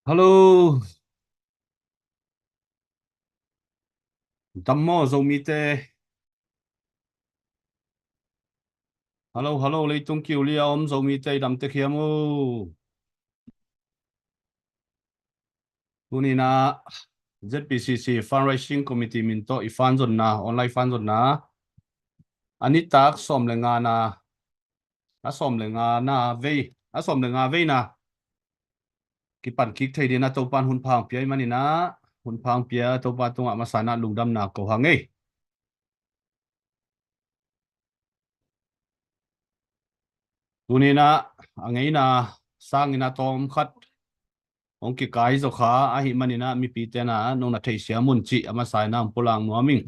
Hello, tamo zo mi te. Hello, lấy tung kiều li om zo mi te dam te khiam o. Tuni na ZPCC fundraising committee min to I fan zon na online fan zon na. Ani tak som le nga na, a som le nga na ve, a som le nga ve na. Ki pan kik thei di na to pan hun phang pia mani na, hun phang pia to pa tunga masana lungdam na ko hangai. Tuni na angai na sang ina tom khat. Ông kỳ cái zo kha a hi manina mi pi te na nong na thei sia mun chi ama sai na pulang nuaming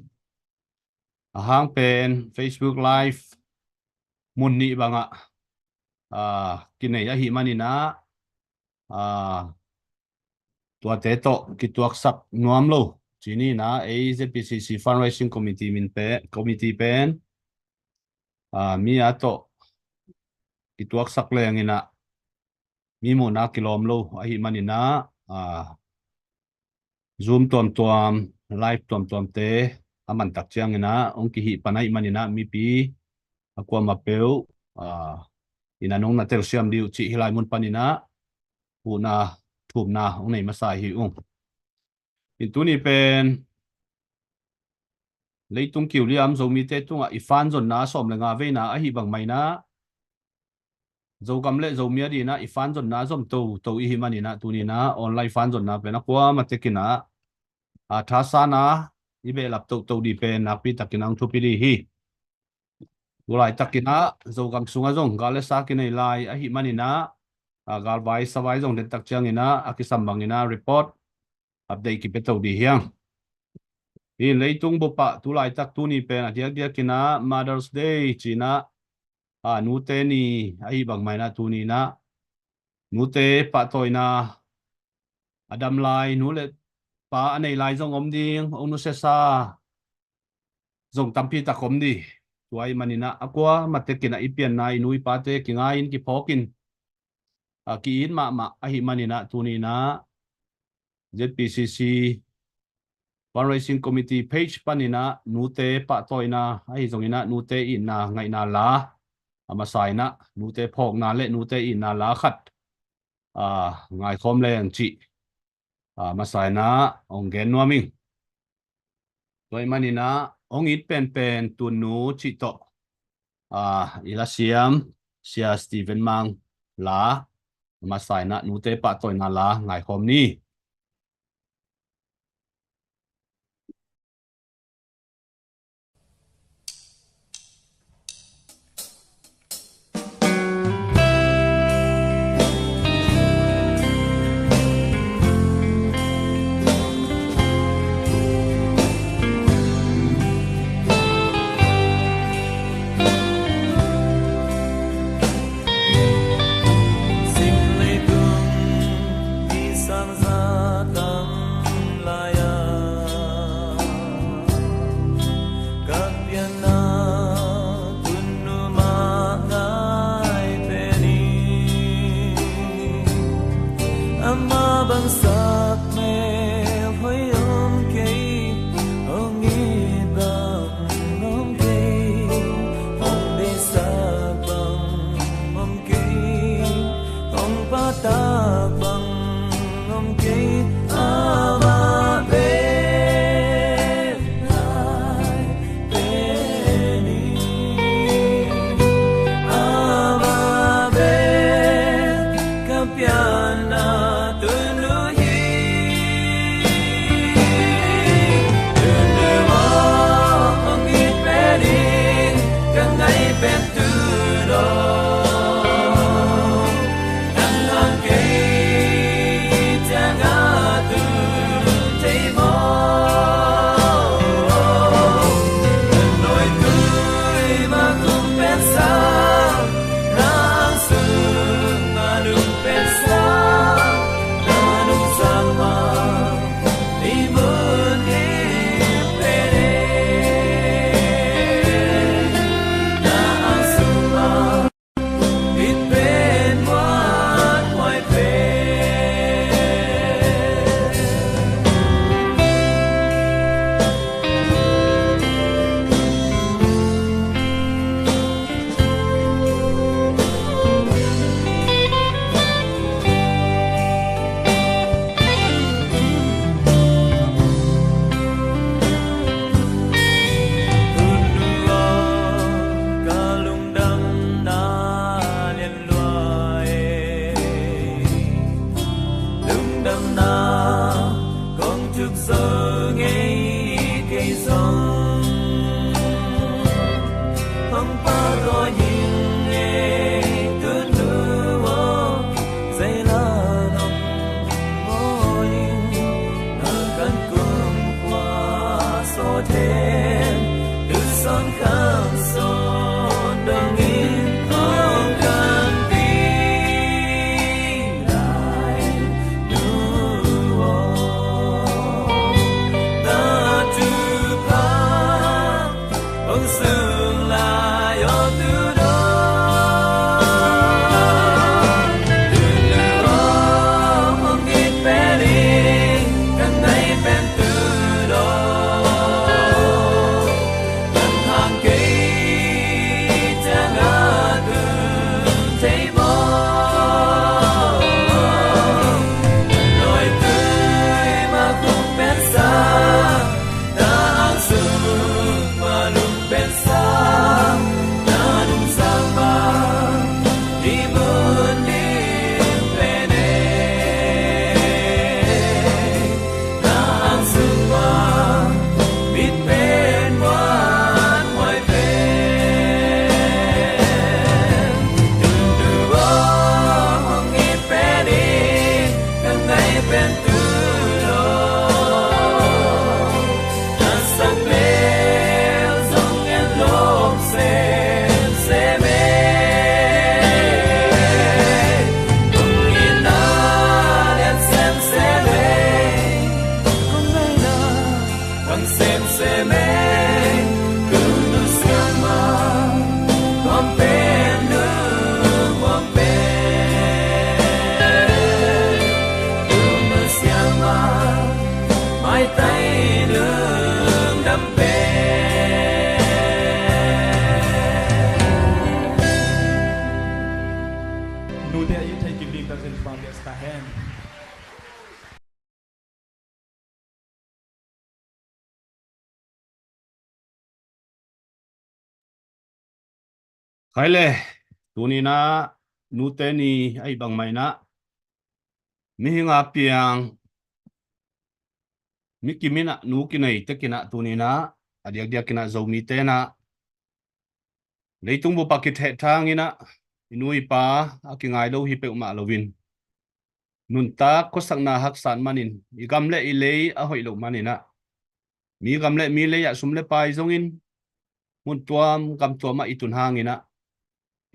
a hang pen Facebook live mun ni banga kinai a hi manina a tua te to ki tuak sak nuam lo chini na AZPCC fundraising committee min pe committee pen mi a to ki tuak sak le ngina mi mo na kilom lo a hi manina a Zoom tuam live tuam te aman tak chiang ina ong ki hi panai manina mi pi akwa mapeu ina nong na tel siam diu chi hilai mun panina una thum na ong nei masai hi ong in tuni pen leitung kiu liam zo mi te tunga ifan zon na som lenga ve na a hi bang mai na zo kam le zo mi di na ifan zon na zom to I hi manina tuni na online fan zon na pe na kwa matekina tha sana ibe lap to di pen na pi takinang thu pi di hi ulai takina zo kam sunga zong gale sa kinai lai a hi manina gal vai savai zong den tak chiang ina akisam bangina report update ki peto di hiang in leitung bopa tulai tak tu ni pen adiak dia kina Mother's Day china nu te ni a hi bang mai na tu ni na nu te pa toina adam lai nu le pa anei lai zong om ding ông nu se sa zong tampi ta kom di tuai manina akwa matekina ipian nai nui pa te kinga in ki phokin ki in ma a hi manina tuni na ZPCC fundraising committee page panina nute pa toina a hi zongina nute in na ngai na la ama sai na nute phok na le nute in na la khat ngai khom le ang chi masai na ong gen nuaming toy manina ong it pen tu nu chi to ila siam sia Stephen Mang la masai na nute pa toina la ngai khom ni Sim lấy tung đi sang ra be ay thay kim lim tak zen pang sta hen khai le tuni na nu te ni ai bang mai na mi hinga piang mi kimina nu kinai te kina tuni na adiak dia kina zo mi te na leitung bu pakit he thang ina inui pa akingai lo hi pe ma lovin nun ta ko sakna hak san manin igam le ilei a hoi lo manina mi gam le mi le ya sum le pai zongin mun tuam gam tuama itun hangina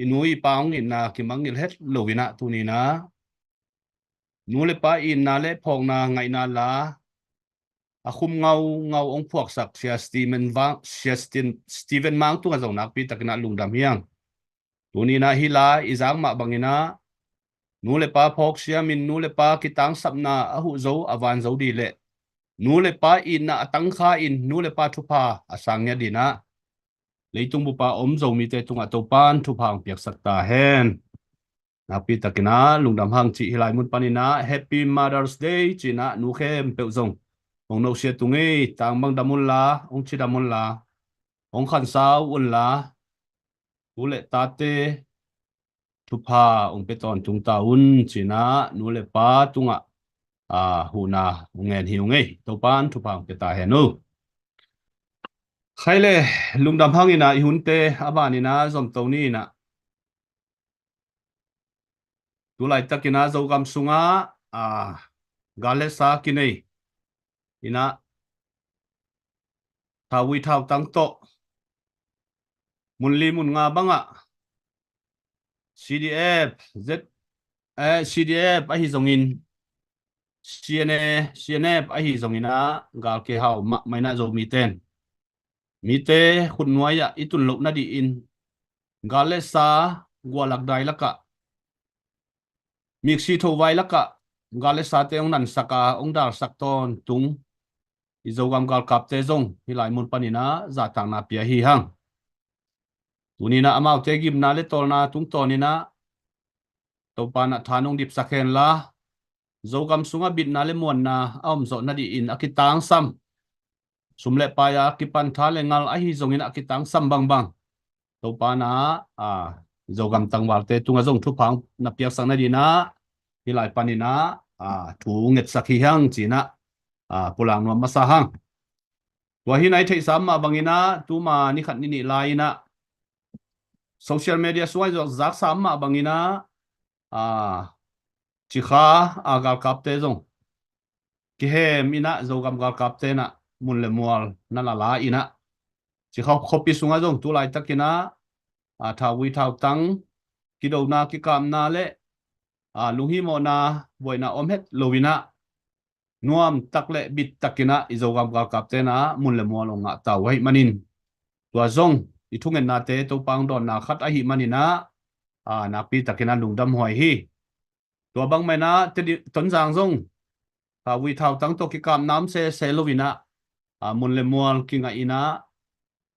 inui paung in na kimangil het lovina tuni na nu le pa in na le phong na ngai na la a khum ngau ngau ong phuak sak sia Steven mang tu ngazong nak pi takna lungdam hiang tuni na hila izang ma bangina nu le pa phok sia min nu le pa kitang sapna a hu zo awan zo di le nu le pa in na atang kha in nu le pa thupa asang nya dina leitung bu pa om zo mi te tunga to pan thu phang piak sakta hen napi takina lungdam hang chi hilai mun panina happy Mother's Day china nu khem pe zong ong no sia tungi tang bang damun la ong chi damun la ong khan sao un la u le ta te thu pha ong pe ton tung ta un china nu le pa tunga hu na ngen hiu ngei to pan thu phang pe ta he nu khai le lungdam hang ina i hun te abani na zom to ni na tu lai takina zo gam sunga gale sa kinai ina thawi thau tang to mun li mun nga banga CDF Z CDF a hi zongin CNF a hi zongina gal ke hau ma mai na zo mi te khun nuaya itun lo na di in gale sa gwalak dai laka mixi tho vai laka gale sa te ong nan saka ong dar sak ton tung izogam gal kap te zong hilai mun panina za tang na pia hi hang tunina amau te gim na le tol na tung tonina to pana thanong dip sakhen la zogam sunga bit na le mon na om zo na di in akitang sam sumle pa ya kipan tha le ngal a hi zongin akitang sam bang bang to pana zogam tang wal te tunga zong thu phang na piak sang na di na hilai panina thu nget sakhi hang china pulang no masa hang wa hi nai thei sam ma bangina tu ma ni khat ni lai na social media suai zo zak sam ma bangina chỉ khá gal cáp te zong ki he mina zo gam gal cáp te na mun le mual na la ina chỉ khá copy sunga zong tu lai takina thau wi thau tang ki do na ki kam na le lunghi mo na boy na om het lovina nuam tak le bit takina izo gam gal cáp te na mun le mual nga ta wai manin tua zong i thungen na te to pang don na khat a hi manina na pi takina lungdam hoi hi tua bang mai na te ton jang zong wi thau tang to ki kam nam se lovina mun le mual ki nga ina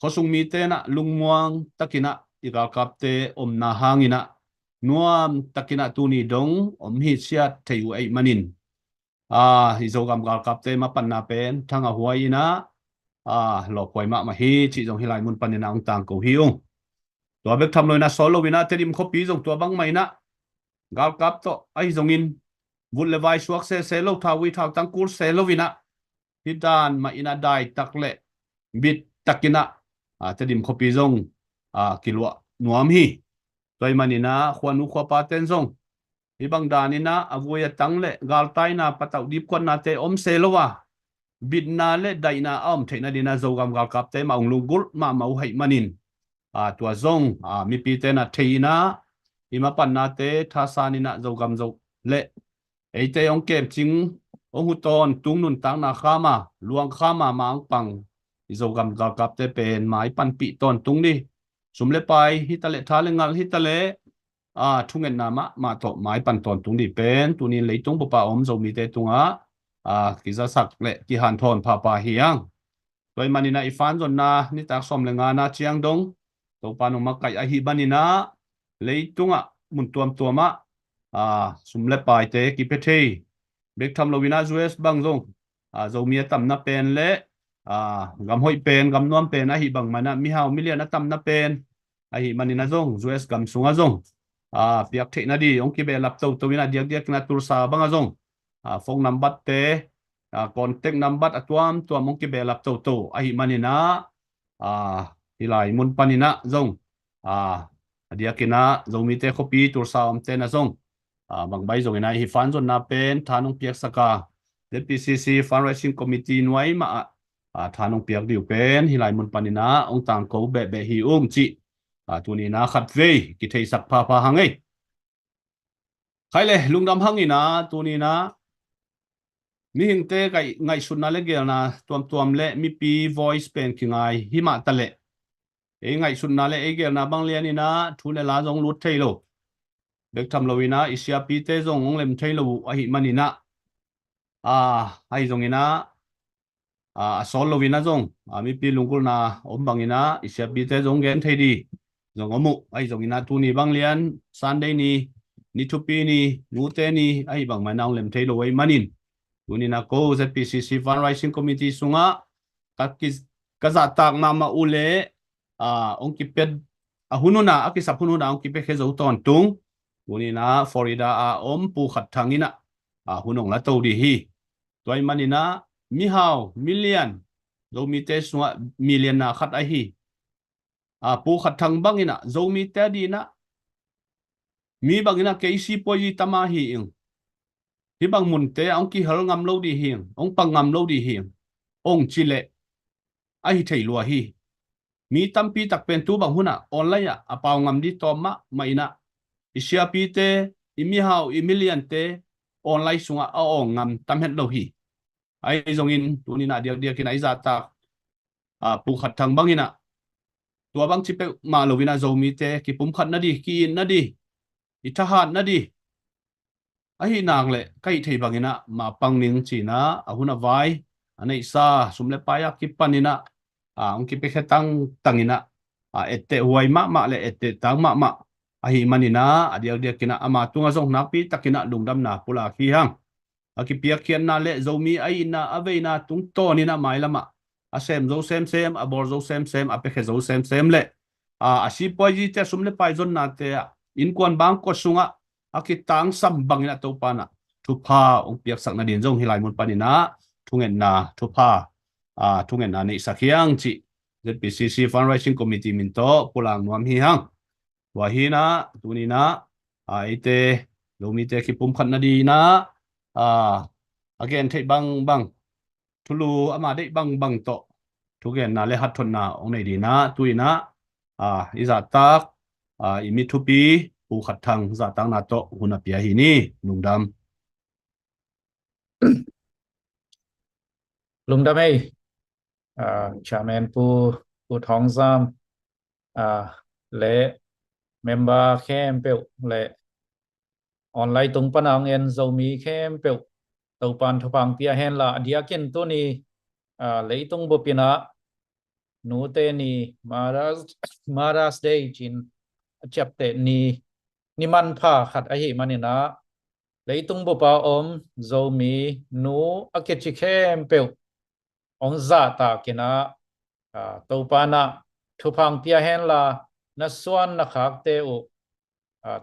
khosung mi te na lungmuang takina igal kap te om na hangina nuam takina tuni dong om hi siat theu ai manin izogam gal kap te ma pan na pen thanga huaina lo poi ma hi chi jong hilai mun panina ong tang ko hiung tua bek tham loi na solo wina te dim khopi jong tua bang mai na gal kap to ai zongin vun le vai suak se lo thawi thau tang kul se lo wina hidan ma ina dai takle bit takina te dim khopi zong kilwa nuam hi toy manina khwanu khwa pa ten zong ibang danina avoya tangle gal tai na patau dip kon na te om se lo wa bit na le dai na om theina dina zogam gal kap te maung lungul ma mau hai manin tua zong mi pi te na theina ima pan na te tha sanina zogam zo le eite ong kem ching ong huton tung nun tang na khama luang khama mang pang izogam gal kap te pen mai pan pi ton tung ni sumle pai hitale thale ngal hitale thungen na ma to mai pan ton tung ni pen tunin leitung pa om zo mi te tunga ki za sak le ki han thon pa hiang toy manina ifan zon na ni tak som le nga na chiang dong to panuma kai a hi banina leitunga mun tuam tuama sum le pai te ki pe thei bek tham lovina US bang zong zomi tam na pen le gam hoi pen gam nuam pen a hi bang mana mi hau million na tam na pen a hi manina zong US gam sunga zong piak the na di ong ki be lap to wina diak diak na tur sa bang a zong phone number te contact number atuam tuam ong ki be lap to a hi manina hilai mun panina zong diakina zomi te copy tur sa om te na zong bang bai zong ina hi fan zon na pen thanong piak saka PCC fundraising committee nuai ma thanong piak diu pen hilai mun panina ong tang ko be be hi chi tuni na khat ve ki thei sak pha pha hangai khai le lungdam hangina tuni na mi hing te kai ngai sun na le gel na tuam le mi pi voice pen ki ngai hi ma ta le e ngai sun na le e gel na bang lian ina thu le la jong lut thei lo bek tham lovina isia pi te jong ong lem thei lo a hi manina ai jong ina sol lovina jong mi pi lungkul na om bangina isia pi te jong gen thei di jong omu ai jong ina tu ni bang lian sunday ni thu pi ni nu te ni ai bang ma naung lem thei lo ai manin tu ni na ko ZPCC fundraising committee sunga kaza tak na ma ule ong ki pet hununa akisap hununa ong ki pe khe zo ton tung Uni na Florida om pu khat thangina hunong la to di hi toy manina mi hao million zo mi te sunga million na khat a hi pu khat thang bangina zo mi te di na mi bangina keisi poji tama hi ing hi bang mun te ong ki hal ngam lo di hi ong pang ngam lo di hi ong chile a hi thei lua hi mi tampi tak pen tu bang huna online apaw ngam di toma maina isia pi te imi hao million te online sunga ong ngam tam het lo hi ai zong in tuni na dia kin ai za ta pu khat thang bangina tua bang chipe ma lovina zomi te ki pum khat na di ki in na di ithahat na di ai nang le kai thei bangina ma pangning china ahuna vai anei sa sumle paya ki panina ong ki pe khetang tangina ette huai ma le ette tang ma ahi manina dia kina ama tunga zong napi takina lungdam na pula khi hang akipia khian na le zomi ai na aveina tung to ni na mai lama asem zo sem abor zo sem apekhe zo sem le asi poji te sumle pai zon na te in kwan bang ko sunga akitang sam bangina to pana thupa ong piak sak na din zong hilai mun panina thungen na thupa thungen na nei sakhiang chi ZPCC fundraising committee min to pulang nuam hi hang wahina tunina ite lomi te ki pum khat na di na again thei bang thulu ama dei bang to thugen na le hat thon na ong nei di na tuina iza tak imi thupi pu khat thang za tang na to huna pia hi ni lungdam lungdam ei chairman pu thong zam le member khem pe le online tung panang en zomi khem pe to pan thopang pia hen la dia ken to ni leitung bo pina nu te ni maras day chin chapte ni man pha khat a hi manina leitung bo pa om zomi nu akechi khem pe ong za ta kina to pana thopang pia hen la na suan na khak te u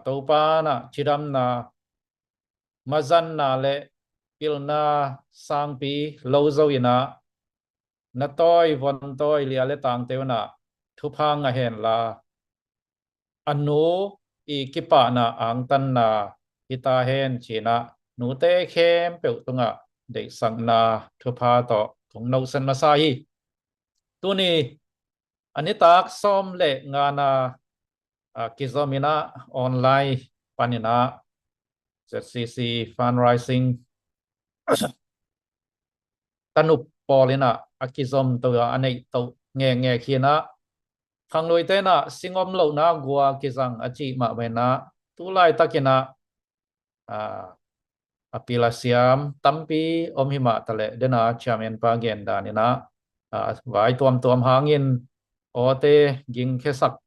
to pana chiram na mazan na le pilna sangpi lozo ina na toy von toy lia le tang te na thupang a hen la anu i kipa na ang tan na kita hen china nu te khem pe tunga de sang na thupa to thong no san ma sai tu ni ani tak som le ngana kizomina online panina ZCC fundraising tanup polina akizom to anei to nge khina khangloi te na singom lo na gua kizang achi ma bena tulai takina apilasiam tampi omhima tale dena chairman pa gen danina vai tuam hangin ote ging khesak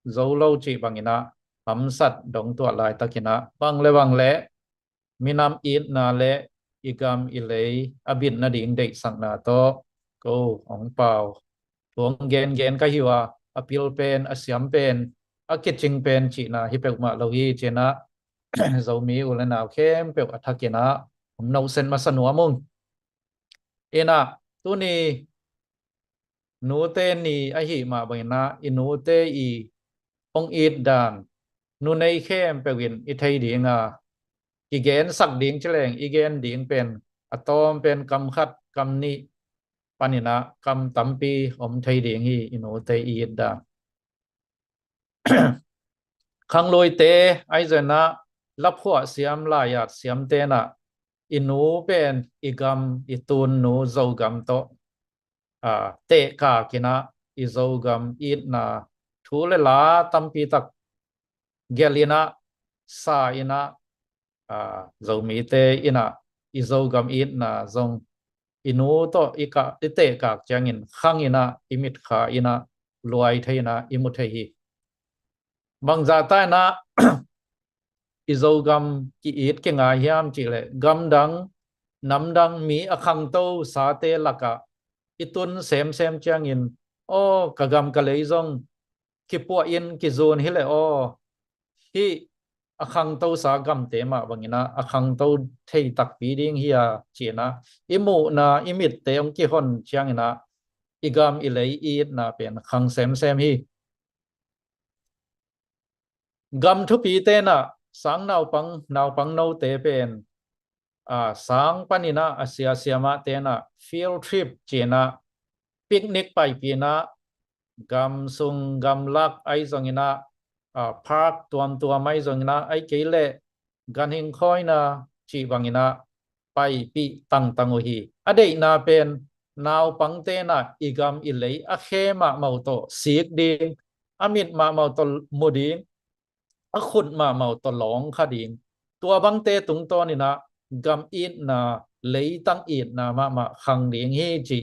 zolo chi bangina hầm sat dong tua lai takina bang le minam it na le igam ilei abin na ding dei sang na to ko ong pau tuang gen ka hiwa apil pen asiam pen akitching pen chi na hi pek ma lo hi chena zomi ulana khem pek athakina no sen masanwa mung ena tuni nu te ni a hi ma baina inu te i ong it dan nu nei khem pe win i thei dinga igen sak ding cheleng igen ding pen atom pen kam khat kam ni panina kam tampi om thei ding hi inu te i da khang loi te ai zena lapho siam la ya siam te na inu pen igam itun nu zogam to te ka kina izogam it na thule la tampi tak gelina sa ina zomi te ina izogam it na zong inu to ika ite ka changin khang ina imit kha ina luai theina imut thei hi bangza ta na izogam ki it ke nga hiam chi le gam dang nam dang mi akhang to sa te laka itun sem changin o kagam ka leizong ki po in ki zon hi le o hi akhang to sa gam te ma bangina akhang to thei tak pi ding hi china imu na imit te ong ki hon changina igam ilei i na pen khang sem hi gam thu pi te na sang nau pang no te pen sang panina asia siama te na field trip china picnic pai pi na gam sung gam lak ai zongina park tuam mai zongina ai keile gan hing khoi na chi bangina pai pi tang hi adei na pen naw pang te na igam ilei a khema mau to sik ding amit ma mau to muding a khut ma mau to long kha ding tua bang te tung to ni na gam it na lei tang it na ma khang ding hi chi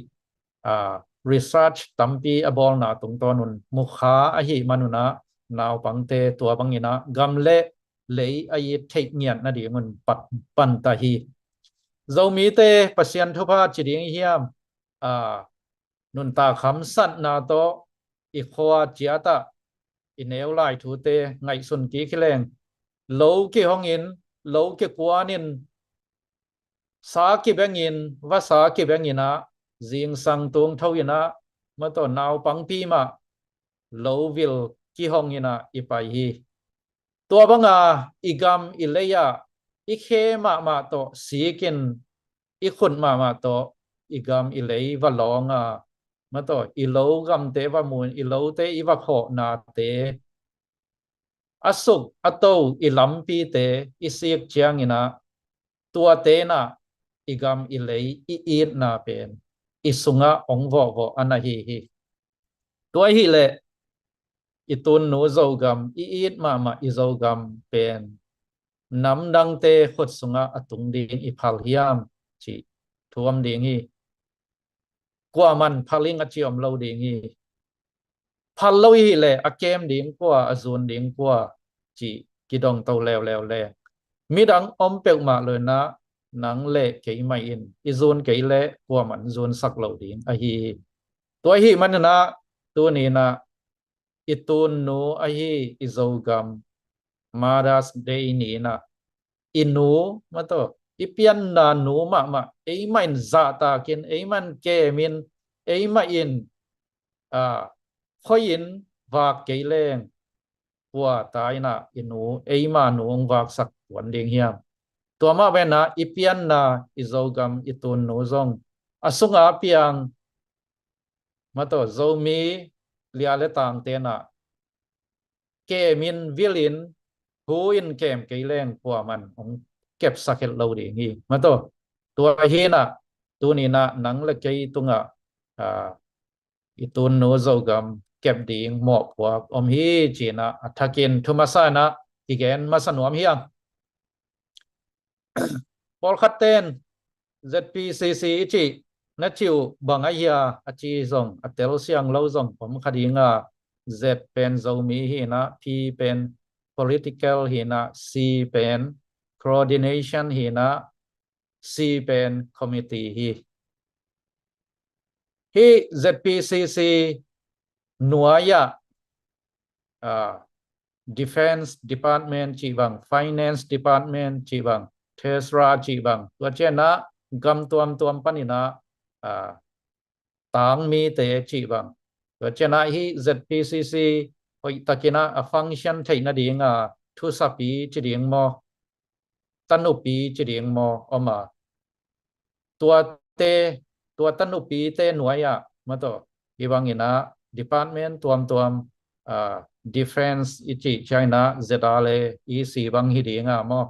research tampi abol na tung to nun mukha a hi manuna naw pang te tua bang ina gam le lei a yi thei ngian na ding mun pan ta hi zomi te pasien thupa chi ding hiam nun ta kham sat na to i khoa chiata ineu lai thu te ngai sun ki khileng lo ki hongin lo ki kwanin sa ki bengin va sa ki bengina jing sang tung thoina ma to naw pang pi ma lo vil ki hongina ipai hi to banga igam ileya ikhe ma to sikin ikhun ma to igam ilei va longa ma to ilo gam te va mun ilo te iwa kho na te asuk ato ilampi te isik chiang ina tua te na igam ilei I it na pen isunga ongvo anahi hi tua hi le itun nu zogam I it ma izogam pen nam dang te khut sunga atung ding iphal hiam chi thuam ding hi qua man phaling a chiom lo ding hi phal lo hi le a kem ding qua azun ding qua chi kidong to lew mi dang om pe ma le na nang le ke mai in izun ke le qua man zun sak lo ding a hi to hi man na tu ni na itun nu a hi izogam maras day ni na inu ma to ipian na nu ma ei man za ta kin ei man ke min ei ma in khoin và cái leng của tai na inu ei ma nuông vak sak wan ding hiam tua ma ben na ipian na izogam itun nu zong asunga piang ma to zomi lia le tang te na ke min vilin hu in kem cái leng của man ong kep saket lo ding hi ma to tua hi na tu ni na nang le cái tunga itun nu zogam kep ding mo kwa om hi china athakin thumasana igen masanuam hiam pol khaten ZPCC chi na chiu banga ya achi zong atel siang lo zong pom khadinga z pen zomi hi na p pen political ฮีนะ C เป็น coordination ฮีนะ C เป็น committee ฮี ZPCC หน่วยdefense department จีบัง finance department จีบัง treasurer จีบังตัวเจนะกำตัวปนินะต่างมีเตจีบังตัวเจนะฮี ZPCC หอยตะกินะfunction ไทยนาดีงทุสปีจีดีงมอตันุปีจีดีงมอออกมาตัวเตตัวตันุปีเตหน่วยมาตัวอีบังอินะ department ตัวdefense อิจิ China เจดาเลอีสีบังฮิดีงมอ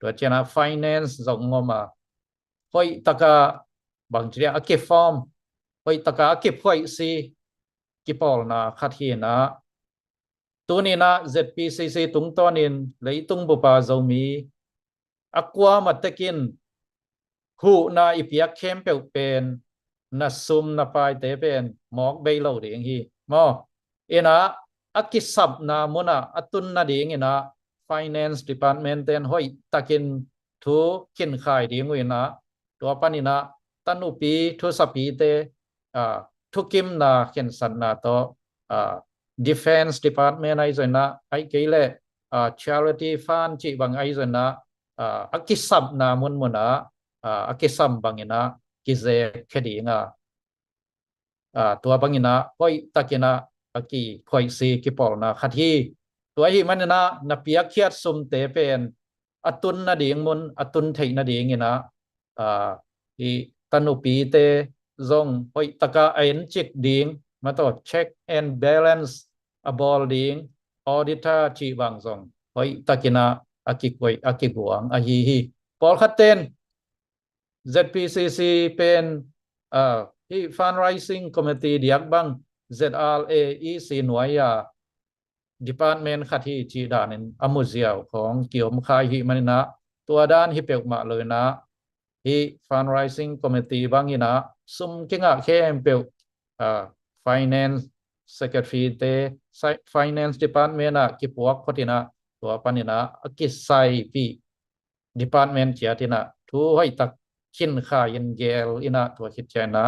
ตัวเจนะ finance จงงมาหอยตะกะบางทีอาเก็บฟอร์มหอยตะกะอาเก็บหอยซีกิปอลนะขัดฮีนะตัวนี้นะ ZPCC ตุงตัวนินเลยตุงบุปผาเจ้ามีอักวามาตะกินหูนาอีเปียเข้มเปลเป็นนัสซุมนาไปเตเป็นหมอกใบเหล่าเดียงฮีมอเอ็นะอักกิสับนามุนะอัตุนนาเดียงนะ finance department เต็นห้อยตะกินทุกินขายเดียงวินะตัวปานินะตันุปีทุสปีเตทุกิมนาเขียนสันนาโตdefense department ไอส่วนนะไอเกลเลcharity fund จีบังไอส่วนนะอักกิสับนามุนมุนะอักกิสัมบังอินะกิเซคดีงตัวบังอินะพอยตะกินะอักกิพอยซีกิปอลนะขัดฮีตัวฮีมันนะนับเปียกเขียดซุมเตเป็นอตุนนาดีงมุนอตุนไทยนาดีงินะอีตันุปีเตจงพอยตะกะเอ็นจิกดิงมาต่อ check and balance อบอลดิง auditor จีบังจงพอยตะกินะอักกิกวยอักกิกวงอฮีฮีปอลขัดเตนZPCC เป็นที่ fundraising committee เดียกบัง ZRA อีสีหน่วยdepartment ขัดที่จีดานินอมุเซียวของเกี่ยวมคายฮิมันนะตัวด้านฮิเปกมาเลยนะที่ fundraising committee บังอินะซุมกิงะเข้มเปลfinance secretary เต finance department กิปวกพอดีนะตัวปันินะกิไซปี department เจียตินะทูให้ตักขินขายินเกลอินะตัวคิดใจนะ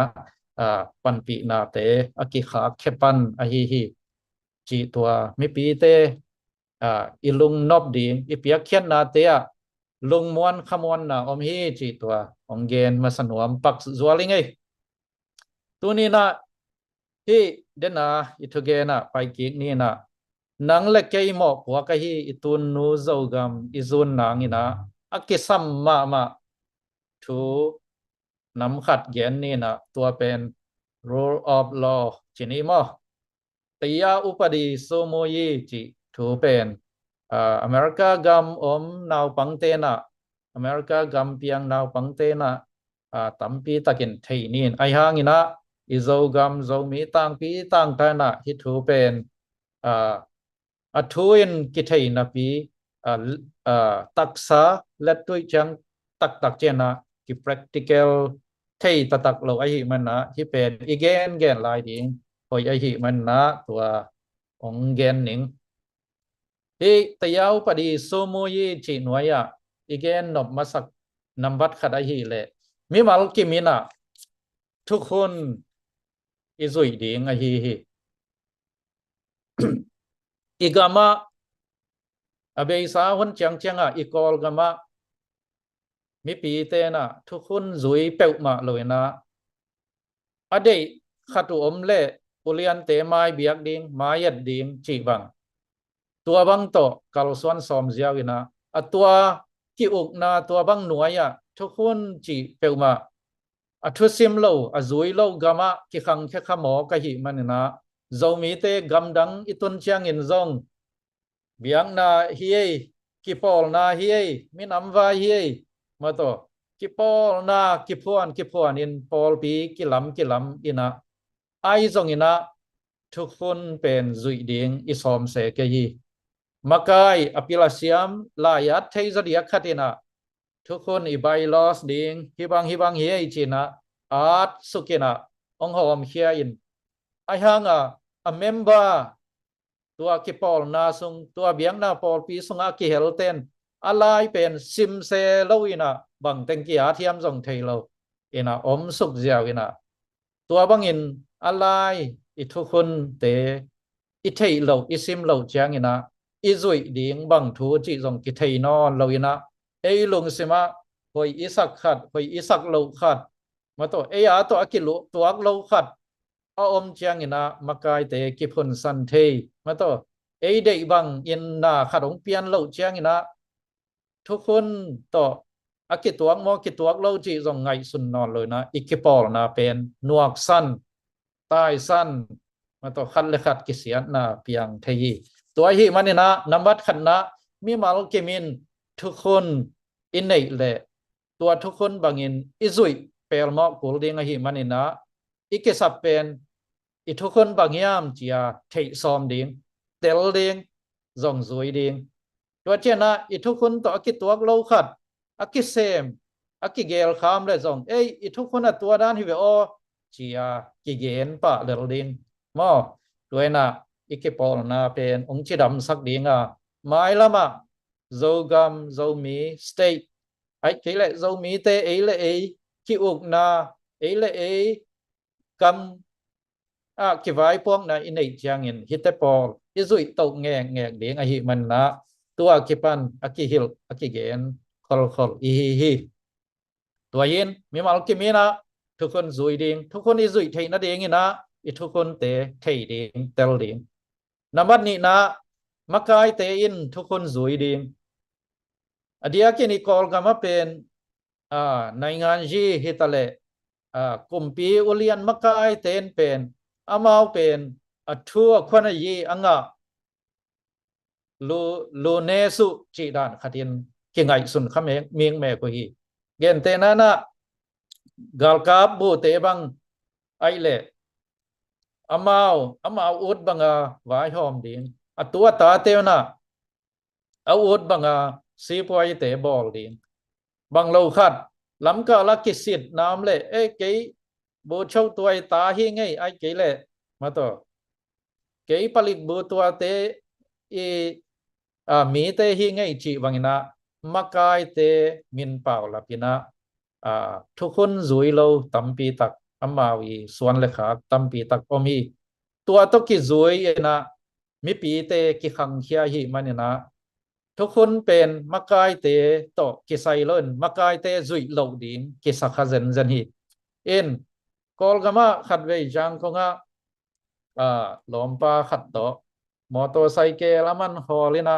ปันปีนาเตอกิขาเคปันอหิฮิจีตัวไม่ปีเตอิลุงนอบดีอีเปียกเขียนนาเตะลุงมวนขมวนนะอมฮิจีตัวองเกนมาสนวมปักจวลิงไงตัวนี้นะที่เดนะอิทุเกนะไปกิกนี่นะนังเล็กแกอีหมอกหัวกะฮีอิตุนนูเจ้ากำอิซุนนางอินะอกิสัมมาทูนำขัดเกณฑ์นี่นะตัวเป็น rule of law จีนี่มั้งตียาอุปดีโซโมยีจีทูเป็นอเมริกากำนาวปังเตนะอเมริกากำเปียงนาวปังเตนะตั้มปีตะกินไทยนี่ไอห่างอินะอิโซกำโซมีต่างปีต่างกันนะที่ทูเป็นทูอินกิไทยนะปีตักษาและตัวจังตักเจนะที่ practical ไทยตักเราไอหิมันนะที่เป็นอีเกนเกนลายดิ้งพอยไอหิมันนะตัวองเกนหนิงที่ตยาวปดีโซโมยีจีนวยอีเกนนบมาสักนับบัตขัดไอหิเลยมีมาลกิมินะทุกคนอิจุยดิ้งไอหิอีกามาอเบยสาวันจังอีกอลกามามีปีเตนะทุกคนจุยเปลมาเลยนะอดีตขัดอมเล่ปุเรียนเตไม้เบียกดิ้งไม้ยัดดิ้งจีบังตัวบังโตกาลสวนสอมเจียกินะตัวกิอุกนะตัวบังหน่วยทุกคนจีเปลมาทุสิมโลจุยโลกามากิขังแค่ขโมกะหิมันนะเจ้ามีเตกำดังอิตุนเชียงอินซงเบียงนาเฮียกิปอลนาเฮียมีน้ำวาเฮียมาตัวกิปอลนากิพวนอินปอลปีกิลำอินะไอซงอินะทุกคนเป็นจุยดิ้งอิสอมเสกยีมาไกอภิลาเซียมลายัดเทซเดียขัดนะทุกคนอีไบลอสดิ้งฮิบังเฮียจีนะอาร์ตสุกินะองหอมเฮียอินไอฮังa member ตัวกิปอลนาซุงตัวเบียงนาปอลปีซุงอากิเฮลเตนอะไรเป็นซิมเซโลอินะบังเต็งกีอาเทียมส่งเทโลอินะอมสุกเจียวอินะตัวบังอินอะไรอิทุกคนเตอิเทโลอิซิมโลเจียงอินะอิจุยดิงบังทูจิส่งกิเทนอนโลอินะเอลุงสิมาหอยอิสักขัดหอยอิสักโลขัดมาตัวเออาตัวอากิลุตัวอักโลขัดอาอมเจียงอินะมากายเตกิพุนสันเทมาตัวเอเดบังอินนาขัดองเปียนโลเจียงอินะทุกคนต่ออากิตัวมอกิตัวโลจิส่งไงสุนนอนเลยนะอิกิปอลนะเป็นนวกสั้นใต้สั้นมาต่อขัดเลขัดกิเสียนะเปียงเทีตัวหิมันนี่นะนำวัดขันนะมีมาลกิมินทุกคนอินเนตเลยตัวทุกคนบางอินอิจุยเปลมอกูลดิงหิมันนี่นะอิกิสับเป็นอิทุกคนบางยามจียเทซอมดิงเตลดิงจงซุยดิงตัวเจนะอิทุกคนต่ออากิตัวโลขัดอากิเซมอากิเกลคามเลยจงอิทุกคนตัวด้านฮิเวโอจียกิเกนปะเดลดิงมอด้วยนะอิกิปอลนาเป็นองค์จิดำสักดิงไม่ละมาโจกัมโจมีสเตทไอ้ที่เละโจมีเตเละกิอุกนาเละกัมกิไว้พวกนั้นอินเดียจังอินฮิตเตปอลอิสุยตกแงงเดียงอหิมันนะตัวกิปันกิฮิลกิเกนคอลอีฮีตัวยินมีมาลกิมีนะทุกคนซุยดิงทุกคนอิสุยเทนะเดียงอินะทุกคนเตเทดิงเตลดิงนบัดนี้นะมักกายเตอินทุกคนซุยดิงอดียกินิกอลก็มาเป็นในงานจีฮิตาเลกุมปีอุเลียนมักกายเตนเป็นอามาเป็นทัวควันยีอังกะลูเนสุจีดานขัดินกิงไอสุนขเมงเมียงแม่กุฮีเกนเตนะนะกาลกาบบูเตบังไอเล่อามาอุดบังวายหอมดิงตัวตาเตวนะอุดบังซีปวยเตบอลดิงบังเราขัดลำกาลักกิสิทน้ำเล่เกยบูชาวตัวตาหิงไงไอเกยเล่มาต่อเกยผลิตบูตัวเตมีเตหิงไงจีวังนะมักกายเตมินเป่าลับนะทุกคนจุยเราตั้มปีตักอามาวีส่วนเลขาตั้มปีตักอมีตัวตกิจุยนะมีปีเตกิขังเขียหิมันนะทุกคนเป็นมักกายเตโตกิไซเลนมักกายเตจุยเหลาดิงกิสักขจันจันฮีกอลกามาขัดเวจังคงลมปาขัดโตมอเตอร์ไซค์ละมันฮอลินะ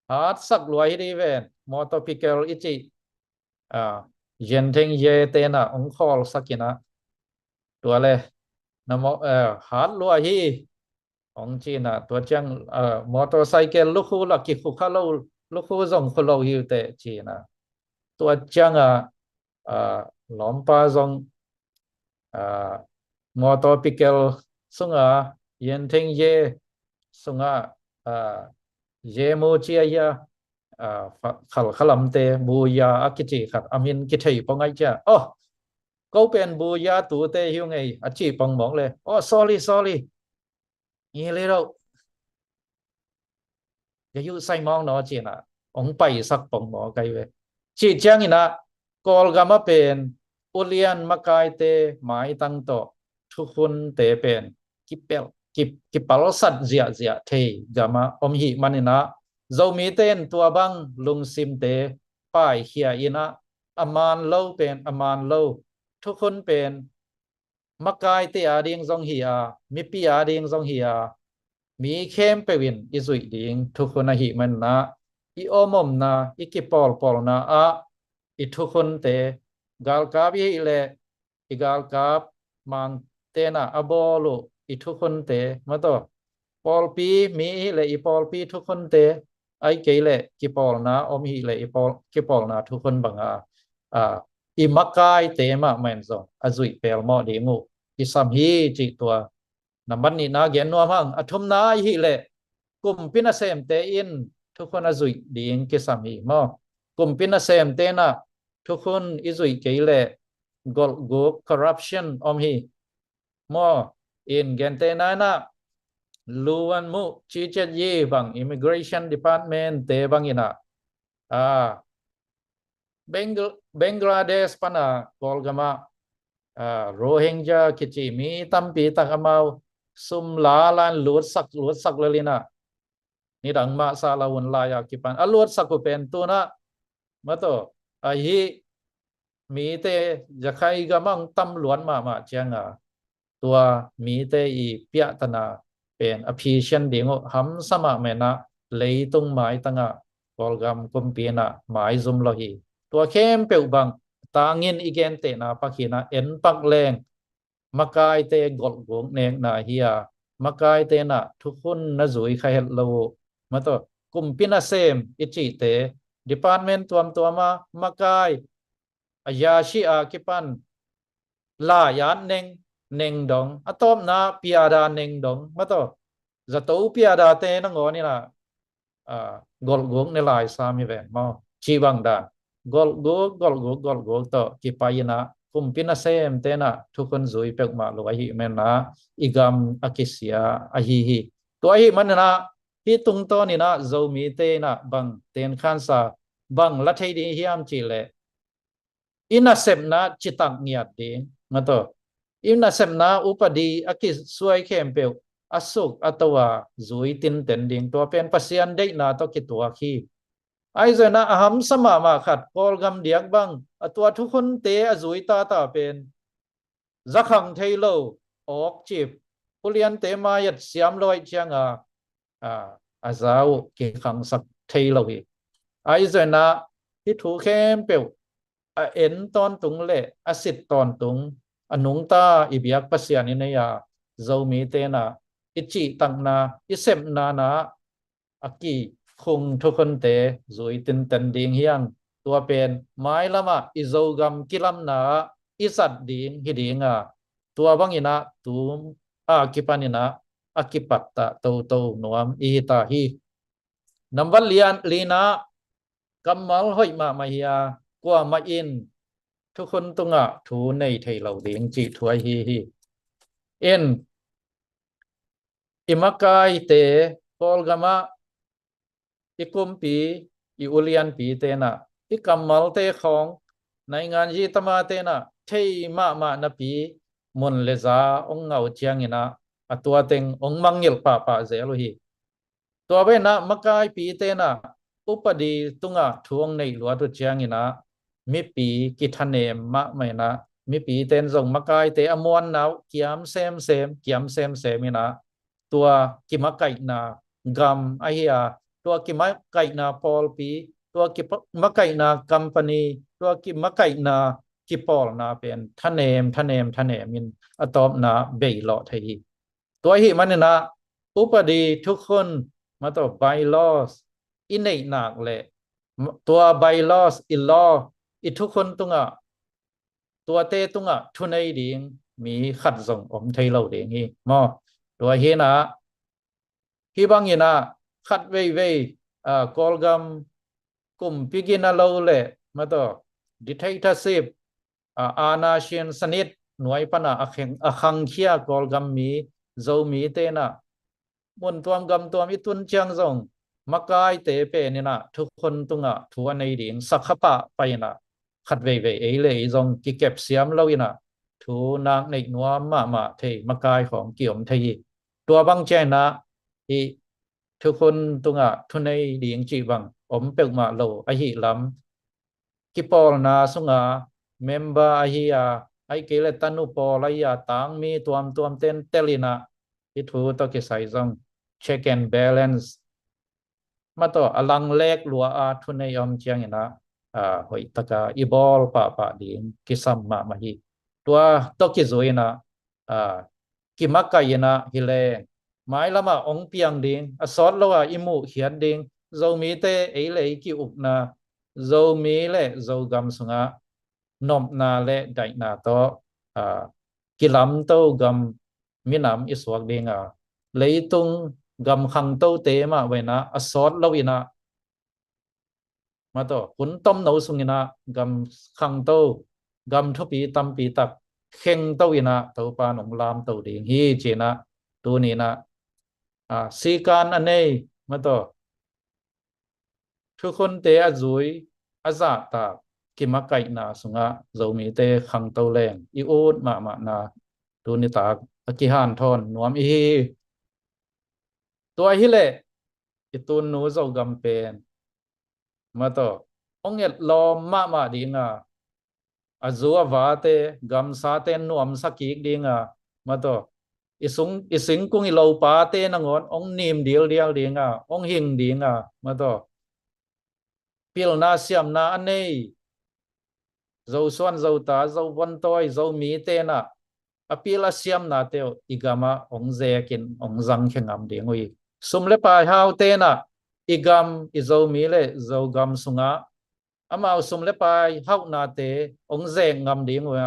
หาสักรวยดีเวนมอเตอร์พิกเกลอิจิเย็นเทงเยเตนะองคอลสักินะตัวเลยนะหาดรวยฮีองจีนะตัวจังมอเตอร์ไซค์ลูกคู่ลักกิคุข้าลูกคู่ส่งคนเราอยู่เตจีนะตัวจังลมปาส่งมอเตอร์พิกเกลส่งเย็นเทงเยส่งเยโมเชียขลัมเตบูยาอักิจิขัดอามินกิเทยปองไงจ้ะก็เป็นบูยาตัวเตหิวไงอาจีปองมองเลยsorry นี่เลยเราอย่าอยู่ใส่มองเนาะจีน่ะองไปสักปองหมอไกเวจีเจียงนี่นะกอลกามาเป็นอุเลียนมากายเตหมายตั้งโตทุกคนเตเป็นกิปลสัตเจียเทกามาอมหิมันนี่นะโจมีเต้นตัวบังลุงซิมเตป้ายเขียอินะอามานเล่าเป็นอามานเล่าทุกคนเป็นมักกายเตอาดิงจงเฮียมีปีอาดิงจงเฮียมีเข้มเปวินอิสุยดิงทุกคนหิมันนะอีโอมอมนะอีกิปอลนะอีทุกคนเตกาลกาบิเลอีกาลกาบมันเตนะอบอลุอีทุกคนเตมาต่อปอลปีมีเลอีปอลปีทุกคนเตไอเกเลกิปอลนะอมฮีเลอีปอลกิปอลนะทุกคนบังอีมักกายเตมาเหมือนส่งอจุยเปลมอดีงูอีสัมฮีจิตัวน้ำมันนี่นะเกณฑ์นัวมั่งทุมนาฮีเลกลุ่มพินาเซมเตอินทุกคนอจุยดีงกิสัมฮีมอกลุ่มพินาเซมเตนะทุกคนอิจุยเกเลโกคอร์รัปชันอมฮีมออินเกนเตนะ luan mu chi chet ye bang immigration department te bang ina Bangladesh pana kolgama Rohingya kichi mi tampi takamau sumlalan luat sak lalina ni dang ma salawun laya kipan aluat saku pentuna mato ahi mi te jakai gamang tam luan ma chianga tua mi te i pia tana pen appreciation dingo ham sama mena leitung mai tanga kolgam kumpina mai zum lohi tua kem pe bang tangin igen te na pakina en pak leng makai te gol gong neng na hiya makai te na thukun na zui khai het lo mato kumpina sem ichi te department tuama makai ayashi a kipan la yan neng dong atom na piada neng dong mato zato piada te na ngoni na gol gong ne lai sami ve mo chi bang da gol go to kipayina kumpina sem te na thukun zui pek ma lo hi men na igam akisia ahi to hi man na hi tung to ni na zo mi te na bang ten khan sa bang la thei di hiam chi le ina sem na chitak niat ding ngato ina sem na upadi akis suai kempeu asuk atawa zui tin ten ding to pen pasian dei na to kitua khi ai zo na aham sama ma khat kol gam diak bang atwa thukun te azui ta pen zakhang thailo ok chip pulian te ma yat siam loi chianga azau ki khang sak thailo hi ai zo na hi thu kempeu en ton tung le asit ton tung anung ta ibiak pasian in ya zomi te na ichi tang na isem na aki khung thukun te zui tin ten ding hiang tua pen mai lama izogam kilam na isat ding hidinga tua bangina tum kipanina akipatta to nuam ihita hi number lian lina kamal hoi ma hiya qua ma in ทุกคนตรงทูในไทยเราเลี้ยงจีถวยฮีเอ็นอิมากายเตปอลกามะอิคุมปีอิอุลียนปีเตนะอิกัมมัลเตของในงานยีตมาเตนะเทมานะปีมุนเลซาองเงาเจียงอินะตัวเต็งองมังยิลปะเซลุฮีตัวเวนะมากายปีเตนะอุปดีตุงทวงในหลวงตุเจียงอินะมิปีกิทันเนมมะไม่นะมิปีเต้นส่งมากายเตอมวนนาวเกียมเซมเกียมเซมมินะตัวกิมะไก่นากัมไอเฮียตัวกิมะไก่นาพอลปีตัวกิมะไก่นาคัมปานีตัวกิมะไก่นากิปอลนาเป็นทันเนมมินอะตอมนาเบยลอไทยตัวหิมันนะอุปดีทุกคนมาตัวไบลอสอินเนหนักเลยตัวไบลอสอิลลออีทุกคนตุงตัวเตตุงทุนไอดิงมีขัดส่งอมไทยเราเดงฮีมอตัวเฮนะฮีบังยินะขัดเว่กอลกัมกุมพิกินาเราเลยมาตัวดิเททัสิบอาณาเชียนสนิทหน่วยปนะขังเขียกอลกัมมีโจมีเตนะมุนตัวกัมตัวมิตุนเชียงส่งมากายเตเปนี่นะทุกคนตุงทัวในดิงสักขปะไปนะขัดเว่เอเลยจงกิเก็บเสียมเราอินะทูนางในนัวมาเทมากายของเกี่ยมไทยตัวบังเจนะที่ทุกคนตุงทุนในดิงจีบังอมเปกมาโลอหิลำกิปอลนาสุงเมมเบอร์อหิยาไอเกลตันุปอลายาตังมีตัวเต้นเตลินะที่ทูตกิไซจง check and balance มาต่ออลังเล็กหลัวทุนในยอมเชียงนะหอยตะกาอีบอลปะดิงกิสัมมาฮีตัวตกิโซยนะกิมักกายนะฮิเลไม้ละมาองเปียงดิงสอดละว่าอิมูเขียนดิงโจมีเตเอเลยกิอุกนาโจมีเลโจกัมสุงนอมนาเลไดนาโตกิลัมโตกัมมินามอิสวกดิงเลยตุงกัมขังโตเตมาเวนะสอดละวินะมาต่อขุนต้มหนูสุงินะกัมขังโตกัมทุปีตัมปีตักเข่งโตวินะตัวปานองลามโตดิงฮีเจนะตัวนี้นะ si kan anei mato thu khun te a zui aza ta kima kai na sunga zomi te khang to leng I ut ma na tu ni ta ki han thon nuam hi to hi le itun nu zo gam pen mato onget lo ma dinga azua va te gam sa ten nuam sakik dinga mato ising kung ilaw pa te nangon ong nim deal dinga ong hing dinga mato pil na siam na anei zo suan zo ta zo von toy zo mi te na apila siam na te igama ong zekin ong zang khengam dingui sumle pa hau te na igam izo mi le zo gam sunga ama sumle pa hau na te ong zeng ngam dingui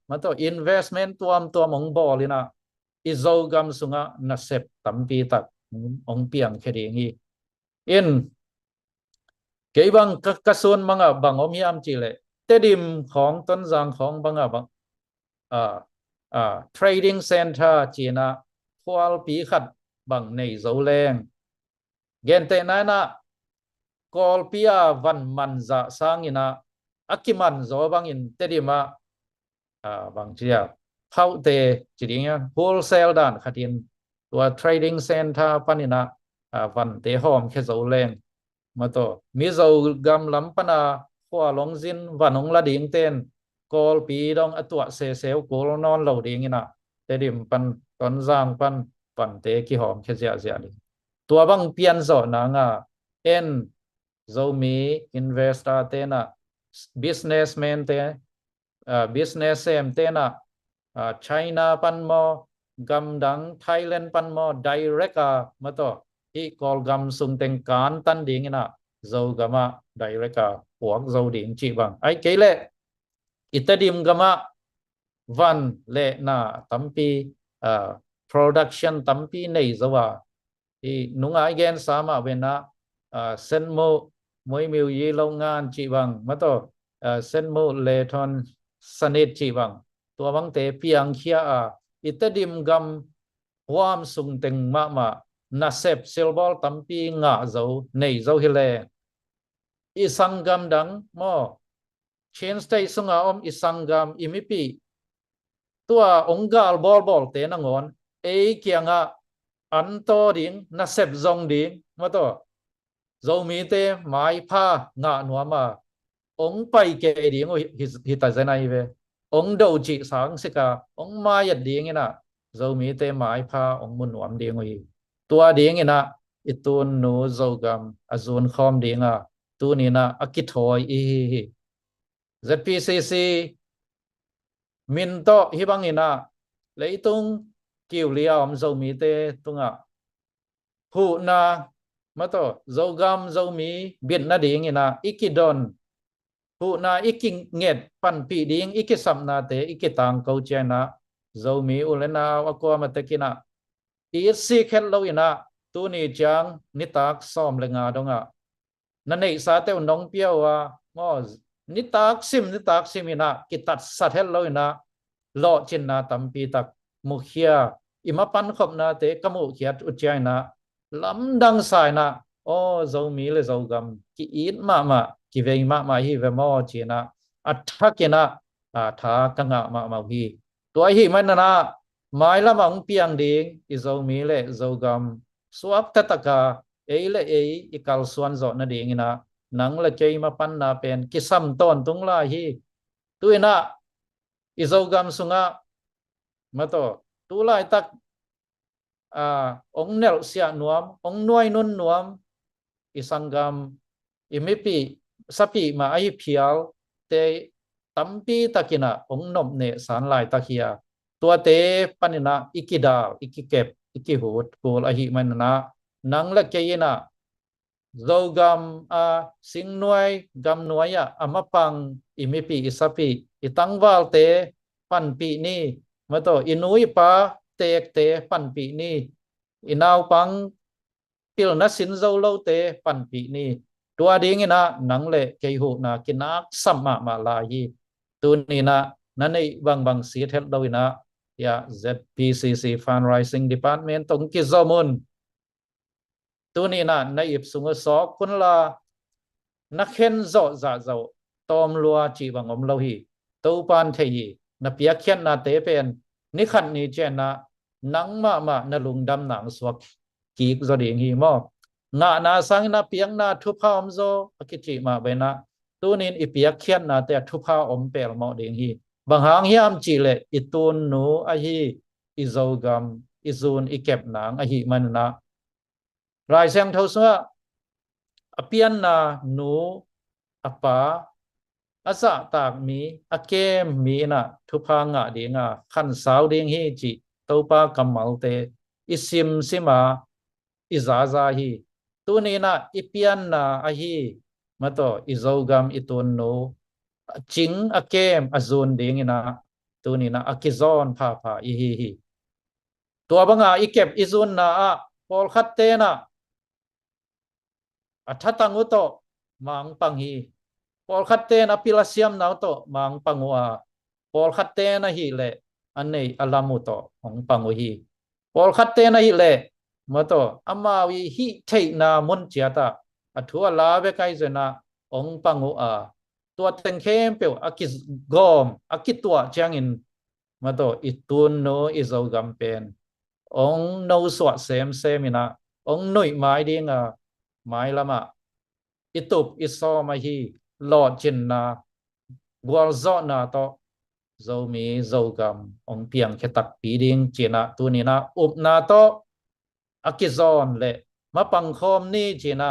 mato investment tuam ong bolina izo gam sunga na sep tampi tak ong piang khedingi in keibang kasun mga bang omiam chile tedim khong ton jang khong banga bang trading center china khwal pi khat bang nei zo leng gen te na na kol pia van man za sang ina akiman zo bang in tedima bang chia phau te chiding wholesale dan khatin tua trading center panina van te hom khe zo leng mato mi zo gam lam pana khwa long jin vanong la ding ten kol pi dong atua se seo kol non lo ding ina tedim pan ton jang pan pan te ki hom khe zia ni tua bang pian zo na nga en zo mi investor te na businessman te business em te na China pan mo gam dang Thailand pan mo direct mato I call gam sung teng kan tan ding ina zo gama direct huak zo ding chi bang ai ke le itadim gama van le na tampi production tampi nei zowa I nunga gen sama bena sen mo moi miu yi long ngan chi bang mato sen mo le thon sanit chi bang tua bang te piang khia itadim gam huam sung teng ma na sep silbol tampi nga zo nei zo hile isangam dang mo change tay sunga isangam imipi tua onggal bol te nangon kianga anto ding na sep zong ding mato zo mi te mai pha nga nuama ong pai ke ding hita zanai ve ong do chi sang sika ong mai ding ina zo mi te mai pha ong mun nuam ding tua ding ina itun nu zo gam azun khom dinga tu ni na akithoi ZPCC min to hibang ina leitung kiu liam zo mi te tunga hu na mato zo gam zo mi bin na ding ina ikidon hu na iking nget pan pi ding ikisam na te ikitang ko chena zo mi ulena akwa matakina si khet lo ina tu ni chang nitak som lenga donga nanei sa te nong piawa mo nitak sim ina kitat sat hello ina lo chin na tampi tak mukhia imapan khop na te kamu khiat uchaina lam dang sai na o zo mi le zo gam ki it ma ki vei ma hi ve mo china athakena tha kanga ma hi to hi man na mai la mang piang ding I zo mi le zo gam suap tataka le ikal suan zo na ding ina nang la chei ma pan na pen kisam ton tung la hi tu ina I zo gam sunga mato tu lai tak ong nel sia nuam ong nuai nun nuam isangam imipi sapi ma ai phial te tampi takina ong nom ne san lai takia tua te panina ikidal ikikep ikihut kul ahi manana nang la keina zo gam sing nuai gam nuaya amapang imipi isapi itangwal te panpi ni mato inui pa te panpi ni inaw pang pil na sin zo lo te panpi ni tua ding ina nang le keihu na kinak samma ma la hi tu ni na nanei bang si thet do ina ya ZPCC fundraising department tong ki zomun ตัวนี้นะในอิบสุงสอคุณละนักเห็นโจจะโจตอมลัวจีบังอมโลหีตัวปานเทียนับยักเขียนนาเตเป็นนิขันนี้เจนะนังมาณลุงดำหนังสวกกีกจดีงฮีมอนาสังนาเปียงนาทุพาอมโจอกิจิมาเบนะตัวนี้อิปยักเขียนนาเตทุพาอมเปลมอดีงฮีบางหางยามจีเลอิตุนนูอหีอิโจกัมอิซูนอิเก็บหนังอหีมันนะรายเสียงเท่าสัวอเปียนนาหนูอปาอาสะตากมีอเกมมีนะทุพางะดีงาขันสาวดีงฮีจิตัวปากำมัลเตอิซิมซิมาอิซาซาฮีตัวนี้นะอิเปียนนาอฮีมาต่ออิโจกัมอิตุนนูจิงอเกมอซูนดีงนะตัวนี้นะอกิซอนพาอีฮีตัวบังอาอิเก็บอิซูนนะพอลคัตเตนะอัฐตังอุโตมังปังฮีพอลคัตเตนะพิลาเซียมนาอุโตมังปังวาพอลคัตเตนะฮีเลอันนี้อัลลามุโตของปังวฮีพอลคัตเตนะฮีเลมาโตอามาวิฮิเทนามุนเจียตาอัทัวลาเบกไกเจนะองปังวาตัวเต็งเข้มเปียวอากิสกอมอากิตัวจางอินมาโตอิตุนโนอิโซกัมเป็นองโนสวดเซมินะองหนุ่ยไม้ดีงาไม้ละมาอิตุบอิซอมาฮีหลอดจินนากัวซอนาโตโจมีโจกัมองเพียงแค่ตักปีดิงจีนะตัวนี้นะอุบนาโตอากิซอนเลมาปังคอมนี่จีนะ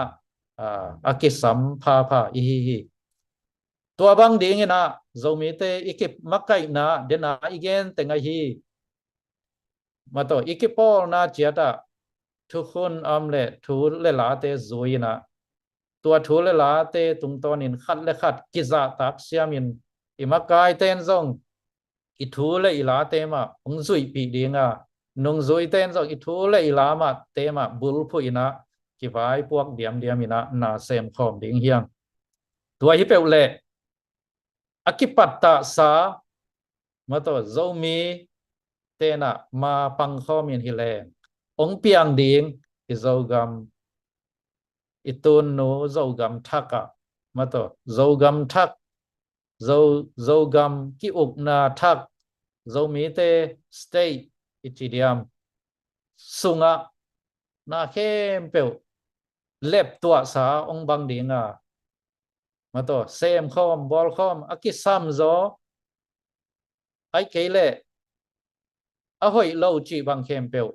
อากิสัมพาอีฮีตัวบางดิงนะโจมีเตอิกิปมักไกนะเดนะอีเกนเตงไอฮีมาโตอิกิปอลนาเจียตาทุกคนอัมเลทูเลลาเตซุยนะตัวทูเลลาเตตุงตอนินขัดเลขัดกิจาตักเสียมินอิมากายเตนซงอิทูเลอิลาเตมาองซุยปีดีงานงซุยเตนซงอิทูเลอิลามาเตมาบุลพุอินะกิไว้พวกเดียมอินะนาเซมคอมดิงเฮียงตัวฮิเปลเลอกิปัตตาสามาโตโจมีเตนะมาปังคอมินฮิเลองเปียงดิงอิโจกัมอิตุนโนโจกัมทักะมาต่อโจกัมทักโจกัมกิอุกนาทักโจมีเตสเตย์อิจิเดียมสุงะนาเข้มเปวเล็บตัวสาองบังดิงามาต่อเซมคอมบอลคอมอากิซัมโจไอเกเลอหอยโลจีบังเข้มเปว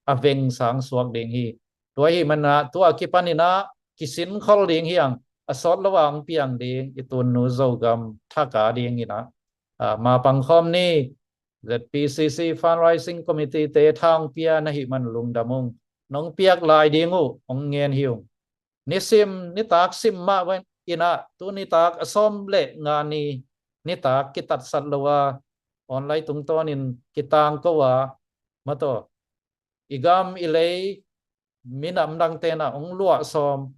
อเวงสังสวกเดงฮีตัวฮีมันนะตัวกิปันินะกิสินคอลเดงฮียังอสอดระวังเปียงเดงอิตุนนูโจกัมทักกาเดงฮีนะมาปังคอมนี่ ZPCC Fundraising Committee เตทางเปียนะฮิมันลุงดำมงน้องเปียกลายเดงูองเงียนฮิวนิซิมนิตากซิมมาไว้อินะตัวนิตากอสอมเละงานนี้นิตากกิตัดสัตว์ละว่าออนไลน์ตรงตัวนินกิตางก็ว่ามาต่อigam ilay minam dang tena ong lua som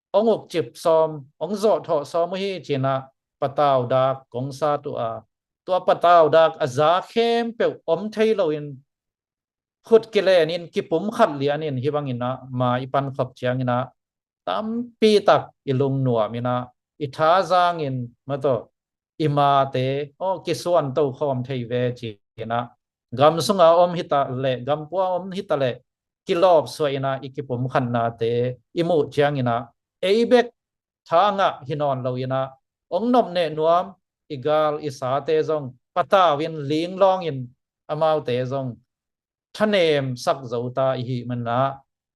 ong uk chip som ong zo tho som hi china pataw dak kong sa tua pataw dak aza khem pe om thei lo in khut kile nin kipum khat lian in hiwang ina ma ipan khop chiang ina tam pi tak ilung nuwa mina itha zang in mato ima te o kiswan to khom thei ve china gam sunga om hita le gam pua om hita le kilop soina ikipum khanna te imu chiang ina eibek thanga hinon lo ina ong nom ne nuam igal isa te zong pata win ling long in amau te zong thanem sak zauta hi manna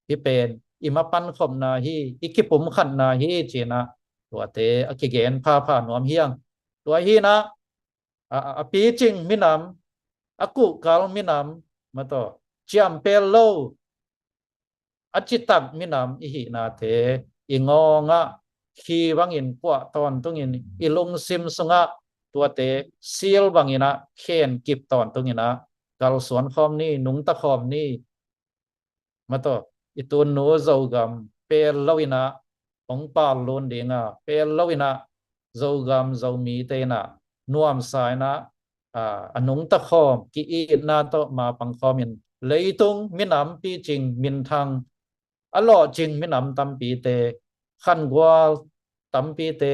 hi pen ima pan khom na hi ikipum khanna hi chinaตัวเตอกิเกนพาหนอมเฮียงตัวฮีนะปีจริงมินำอากุกาลมินำมาต่อจามเปลโลอจิตักมินำอิหินาเทอิงองะขีวังอินปวตอนตุงอินอิลงซิมสงะตัวเตซีลบังอินะเคนกิบตอนตุงอินะกาลสวนคอมนี่นุงตะคอมนี่มาต่ออิตุนโนโจกัมเปลโลอินะองปาลลนเดงะเปลโลอินะโจกัมโจมีเตนะนวมสายนะอนุงตะคอมกีอีนาโตมาปังคอมินเลยตุงมินำปีจริงมินทาง alo ching minam tampi te khan gwal tampi te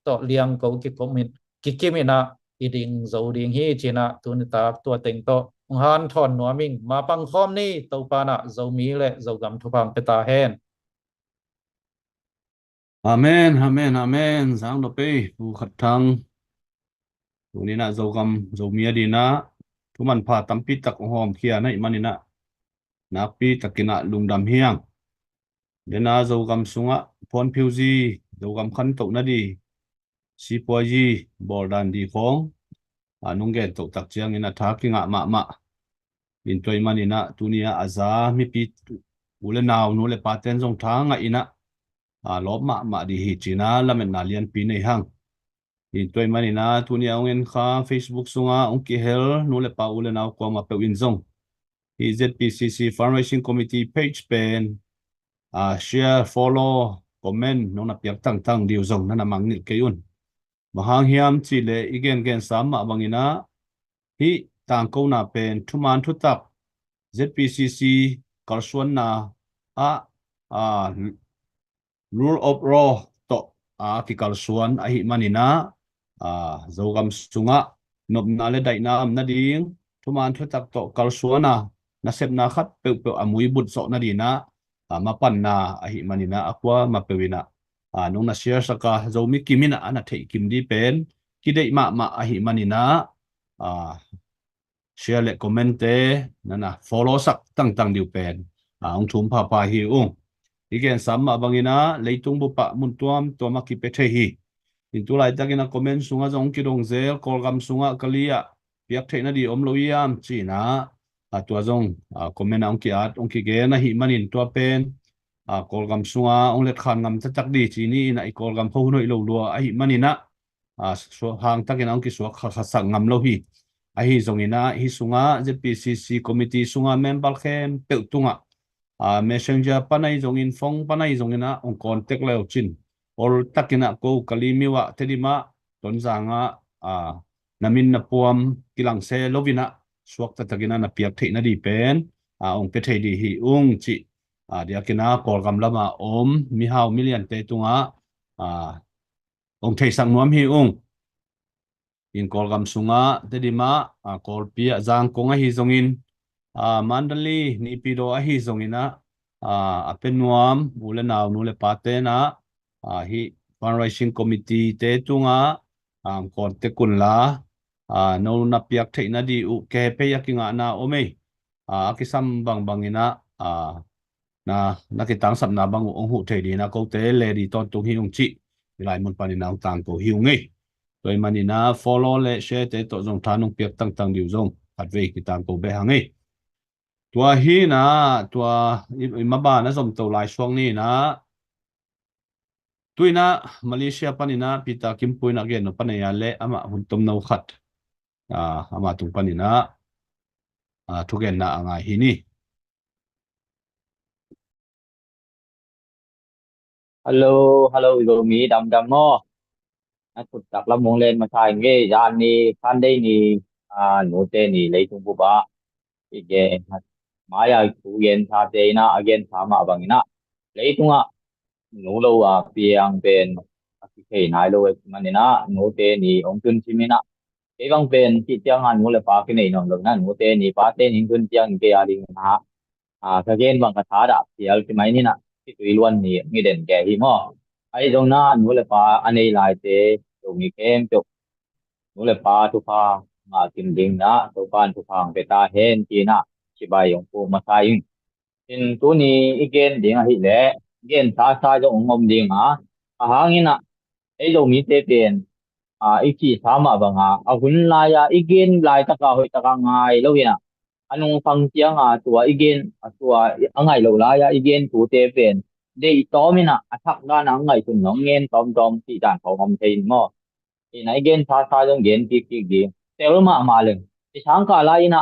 to liang ko ki komin ki kimina iding zo ding hi china tun ta tua teng to han thon nuaming ma pang khom ni to pana zo mi le zo gam thu pang peta hen Amen, amen, amen. Giang đọc đi, phù khật thăng. Tụ ni na dầu gầm, dầu mía đi na. Thu man pha tâm pi tắc hòm kia na iman na. Na pi tắc kina lung đam hiang. Đến na dầu gầm sunga, phone phiêu gì, dầu gầm khăn tụ na đi. Si po gì, bò đàn đi khong. Nung gen tụ tắc chiang ina thá ki ngạ mạ mạ. In toy man na, tu ni aza mi pi ule nào nu le paten dòng thá ngạ ina. Lop mạ mạ đi hi china lamen na lian pi nei hang. In toy manina tunia ungen kha Facebook sunga ongki hel nule pa ule naw ko ma pe win zong i ZPCC Fundraising Committee page pen share follow comment nona piak tang tang diu zong nana mangni kayun mahang hiam chi le igen gen sam ma bangina hi tang ko na pen thuman thu tak ZPCC kalsuan na a rule of law to ki kalsuan a hi manina zogam sunga nop na le dai na am na ding thuman thu tak to kal suana na sep na khat pe pe amui but so na di na ma pan na a hi manina akwa ma pe wina nong na share saka zomi kimina ana thei kim di pen ki dei ma a hi manina share le comment te na follow sak tang tang diu pen ong thum pha pa hi ung igen samma bangina leitung bu pa mun tuam to ma ki pe the hi in tu lai takina comment sunga jong ki dong zel kolgam sunga kalia piak theina di om loiam china tua jong comment ong ki at ong ki ge na hi manin tua pen kolgam sunga ong let khan ngam chak di chini na i kolgam pho noi lo lo a hi manina so hang takina ong ki so kha kha sang ngam lo hi a hi jong ina hi sunga JPCC committee sunga member khem pe tunga messenger panai jong in phong panai jong ina ong contact leo chin ol takina ko kalimiwa tedima tonzanga namin na puam kilang se lovina suak takina na piak theina di pen ong pe thei di hi ung chi dia kina kol gam lama om mi hau million te tunga ong thei sang nuam hi ung in kol gam sunga tedima kol pia jang konga hi zongin mandali ni pido a hi zongina apen nuam ule naw nule pate na hi fundraising committee te tunga kon te kun la no na piak theina di u ke pe yakinga na ome akisam bang bangina na ki tang sap na bang ong hu thei di na ko te le di ton tu hi ong chi lai mun pani na tang ko hi nge toy manina follow le share te to jong thanung piak tang tang diu jong at ve ki tang ko be hange tua hi na tua imaba na som to lai suang ni na tuina Malaysia panina pita kimpuina gen no panaya le ama huntom no khat ama tung panina thugen na anga hini Hello, hello, rồi mi đầm đầm mo. Tụt tặc lâm mong lên mà sai nghe gian ni kan đây ni nô tê ni lấy tung bu ba. Ige maya tu yen tha te na again sama bang na. Lấy tung nô lâu piang pen cái nai lâu mà na nô tê ni ông tun chi mi na. Cái bang pen chi tiang han nô le pa cái này nong na nô tê ni pa te ni tun tiang ke ding na. Cái gen bang ka tha da pial ki mai ni na. Cái tùy luôn ni ngi den ke hi mo. Ai dong na nu le pa anei lai te to mi kem to nu le pa tu pa ma kim ding na to pan tu phang pe ta hen chi na chi bai yong pu ma sai yin in tu ni igen ding a hi le gen ta sa jo ngom ding a hangin na ai lo mi te pen i chi sa ma ba nga a hun la ya igen lai ta ka hoi ta ka ngai lo ina anong phang chiang tua igen tua angai lo la ya igen tu te pen de to mi na athak ga na ngai kun nong ngen tom tom ti dan ko ngom thein mo in ai gen tha tha jong gen ti ti gi tel ma ma leng ti sang ka la ina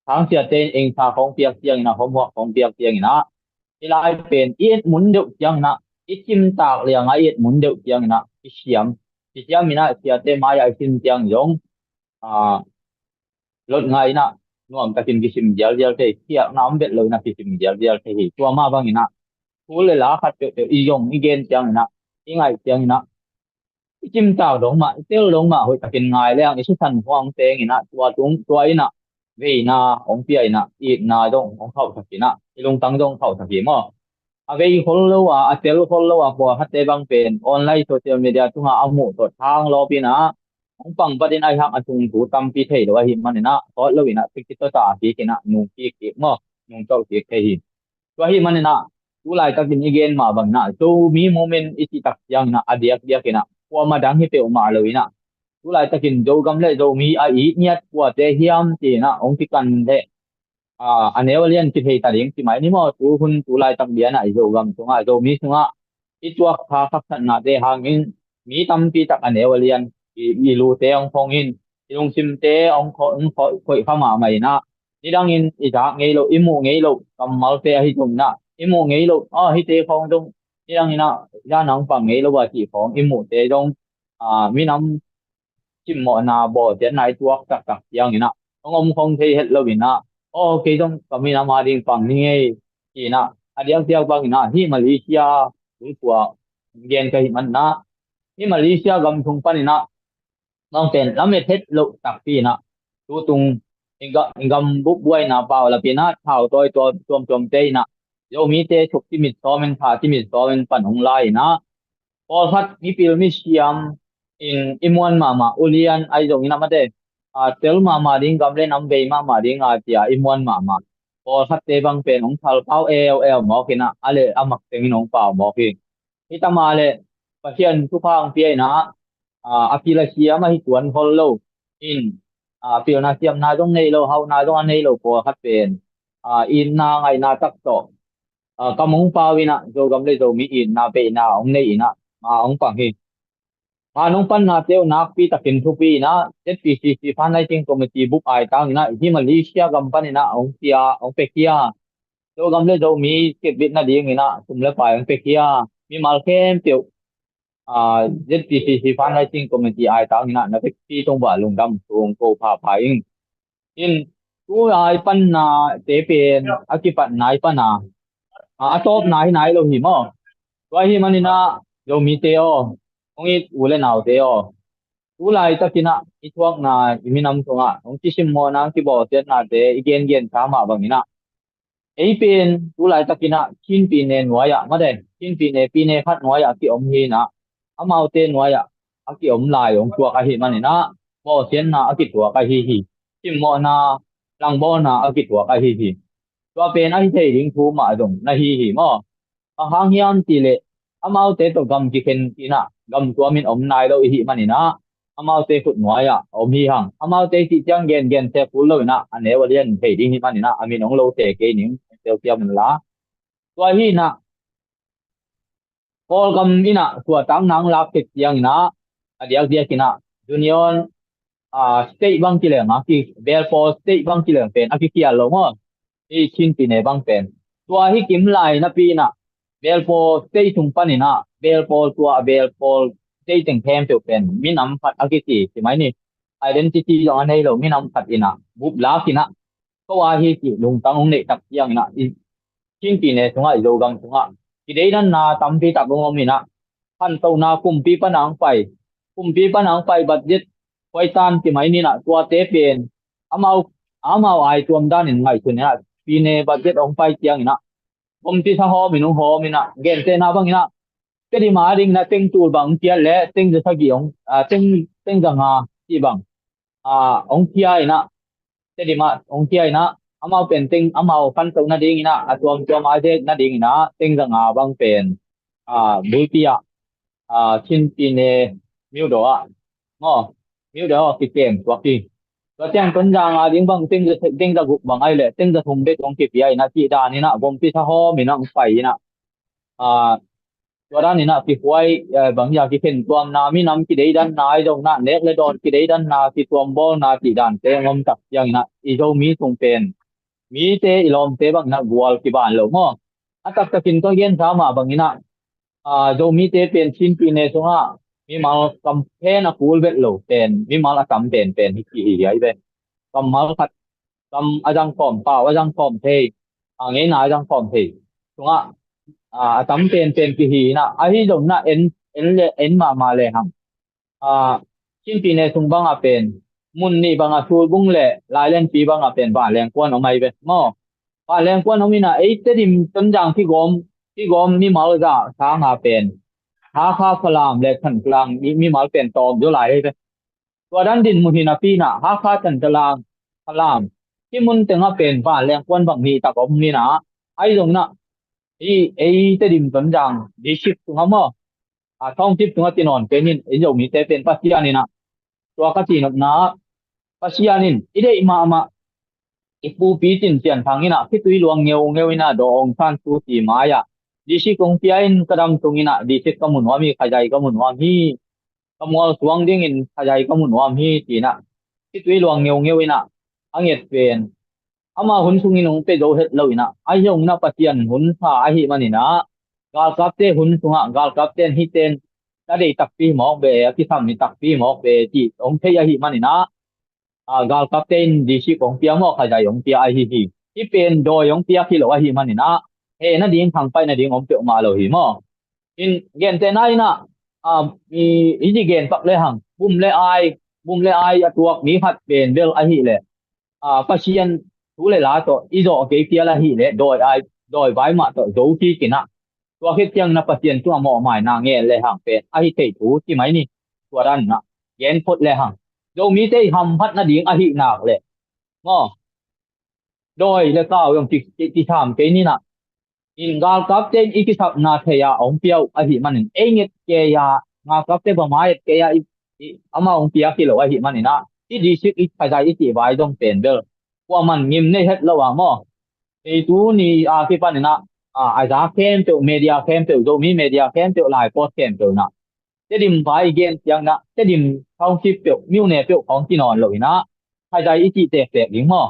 sang sia ten eng tha khong piak chiang na hom ho khong piak chiang na ti lai pen it mun deu chiang na i chim tak liang ai it mun deu chiang na ti siam mi na sia te ma ya sim chiang yong à lột ngày na nuông ta kim kisim dial dial te kia nam bet lo na kisim dial dial te hi tua ma bang ina cú lệ lá khát chỗ y dùng y gen chẳng nè y ngày chẳng nè chim tàu đóng mà tiêu đóng mà hồi takin ngày lẽ cái thần hoang teng nè tua nè vì nè ông bia nè ít nè dong ông khẩu thật nè ilung tăng dong khẩu thật mà về follow tel follow po hatte bang pen online social media tunga amu to thang lo pina ông bằng badin ai hak atung tu tam pi thei lo hi manina to lo ina tikito ta ki kina nu ki mo nung to ki thei to hi manina tu lai ta kin again ma bang na to mi moment iti tak yang na adiak dia kina kwa ma dang hi pe ma lo ina tu lai ta kin do gam le do mi a i niat kwa te hiam ti na ong ti kan de anewalian ki thei ta ding ti mai ni mo tu hun tu lai tak dia na i zo gam tunga zo mi tunga i tuak kha khak na te hangin mi tam pi tak anewalian i lu te ong phong in ilung sim te ong khoi kha ma mai na ni dang in i da ngei lo imu ngei lo kam mal te hi tum na imu ngei lo hi te phong tung ni dang ina ya nang pang ngei lo ba ti phong imu te dong mi nam chim mo na bo te nai tuak tak tak yang ina ông không thấy hết lâu na cái trong kami na maring pang ni ngay na adiang tiang bang na hi Malaysia cũng của gen cái man na hi Malaysia gam thung pan na nong ten lamet het lo tak pi na tu tung ingam bu buai na pao la pi na thao toi to tom te na yo mi te chuk ti mit so men pha ti mit so men pan hong lai na pol hat ni pil mi siam in imuan mama ulian ai jong ina mate tel mama ding gam le nam ve mama ding tia imuan mama pol hat te bang pen ong thal pau el mo kina ale amak tengin ong pau mo ki itama le pasien tu phang pi na akila siam hi tuan hol lo in pil na siam na jong nei lo hau na jong nei lo po hat pen in na ngai na tak to kamong pawina zo gam le zo mi in na pe na ong nei na ma ong pang hi nong pan na teo nak pi takin thu pi na ZPCC fundraising committee book ai tang na hi Malaysia gam pan na ong tia ong pe kia zo gam le zo mi ke bit na ding ina tum le pa ong pe kia mi mal kem teo ZPCC fundraising committee ai tang na na pe pi tong ba lung dam tung ko pa in tu ai pan na te pen akipat nai pan na atop nai lo hi mo to hi manina zo mi teo ong it ule nào thế tu lai ta kina ituak na iminam tunga ong tisim mo na ki bo te na te igen tama bangina ei pen tu lai ta kina chin pi ne nuaya ma de chin pi ne khat nuaya ki om hi na amau te nuaya aki om lai ong tuak a hi manina bo sen na aki tuak a hi tim mo na lang bo na aki tuak a hi to pen a hi thei ding thu ma dong na hi mo hang hiam ti le amau te to gam ki ken ina gam tua min om nai lo hi manina amau te khut noya om hi hang amau te ti chang gen te full lo na ane walian thei ding hi manina amin ong lo te ke ning te pia mun la tua hi na kol gam ina tua tang nang lak te yang na adiak dia kina union state bang ki le ma ki belfort state bang ki le pen aki kia lo mo i chin pi ne bang pen tua hi kim lai na pi na belfort state tung panina belfort tua belfort state teng them pe pen mi nam phat akiti ti mai ni identity yong anei lo mi nam phat ina bup la kina ko wa hi ki lung tang ong ne tak yang na i chin pi ne tunga i lo gam tunga ki dei nan na tam pi tak ngom mi na han to na kum pi panang pai budget koi tan ti mai ni na tua te pen amau ai tuam dan in ngai tu ne pi ne budget ong pai tiang ina om ti sa ho minung ho mina gen te na bang ina cái đi mà đinh là tinh tu bằng kia lẽ tinhจะsao gì ông tinh rằng gì bằng ông kia nè cái đi mà ông kia nè amau pen tinh amau pan tu na ding na tuam ai thế na ding na tinh rằng bang pen bui pia chin pi ne miu do ngo miu do ki kem tu ki và tiếng tuấn rằng tiếng bằng tinh ra gục bằng ai lẽ tinh ra thùng bê tông kịp ai na chỉ đà ni na bom pi sa ho mình nó phải naตัวด้านนี้นะที่ควายบางอย่างที่เป็นตัวนามีน้ำที่ได้ด้านนายตรงนั้นเล็กเลยโดนที่ได้ด้านนาที่ตัวบอลนาที่ด้านเตะงมจับอย่างนั้นอีโจมีตรงเป็นมีเตะอีลมเตะบางนะบัวที่บ้านเราเนาะอัตตะกินก็เย็นสามาบางนี้นะโจมีเตะเป็นชิ้นปีเนสงะมีมาลกำเพนะคูลเวทโลเป็นมีมาลกำเป็นที่ที่ใหญ่เป็นกำมาลขัดกำอาจังฟอมเปล่าอาจังฟอมเทงี้นายอาจังฟอมเทสงะ tắm tên kỳ hì na ahi dom na en ma le ham chin pi ne sung bang a pen mun ni bang a sul bung le lai len pi bang a pen ba leng kwan o mai be mo ba leng kwan o mi na ei te dim ton jang ki gom mi mal ga sa nga pen ha kha phalam le khan klang mi mal pen tom jo lai beตัวด้านดินมุหินาปีน่ะหาค่าจันทรางพลามที่มุนตึงอ่ะเป็นบ้านแรงควันบางมีตะกอมมีนะไอ้ตรงน่ะไอ้เตดิมต้นจางดีชิปตรงอ่ะมั้งท่องทิพย์ตรงอ่ะที่นอนเป็นนินไอ้เจ้ามีแต่เป็นปัสยานี่นะตัวกะจีนนะปัสยานินอีเดมาอีปูปีจินเจียนทางนี้นะที่ตุยหลวงเงียวนะดองท่านสุสีมายะดีชิกงเปียนกระดำตรงนี้นะดีชิกกมุนว่ามีขยายกมุนว่ามีkamual suang ding in khajai kamun wam hi tina kitui luang ngeu ina anget pen ama hun sungin ong pe do het lo ina ai yong na patian hun tha a hi manina gal kapte hun sunga gal kapten hi ten ta dei takpi mok be ki sam ni takpi mok be ti ong the ya hi manina gal kapten di si kong pia mo khajai ong pia a hi ti pen do yong pia ki lo a hi manina he na ding thang pai na ding ong pe ma lo hi mo in gen te nai naมีอีจีเกนปักเลยหังบุมเลยไอตัวมีหัดเป็นเบลอหิเลยปัจจัยทุเลยละตัวอีโจเกเกียละหิเลยโดยไว้มาตัวโจที่กินนะตัวเฮ็ดยังนับปัจจัยตัวหมอหมายนางเงยเลยหังเป็นอหิเตถูที่ไหมนี่ตัวด้านนะเย็นพดเลยหังโจมีเตหำพัดนาดิ่งอหิหนักเลยงอโดยแล้วก็ยังที่ทำเป็นนี่นะin gal kapten ikisap na thaya ong piao a hi manin enget ke ya nga kapte ba mai ke ya ama ong pia ki lo a hi manina ti di sik i phajai i ti bai dong pen bel kwa man ngim ne het lo wa mo e tu ni a ki panina a za kem to media kem to do mi media kem to lai post kem to na te dim bai gen yang na te dim thong chi pyo miu ne pyo ong ki non lo ina phajai i ti te ling mo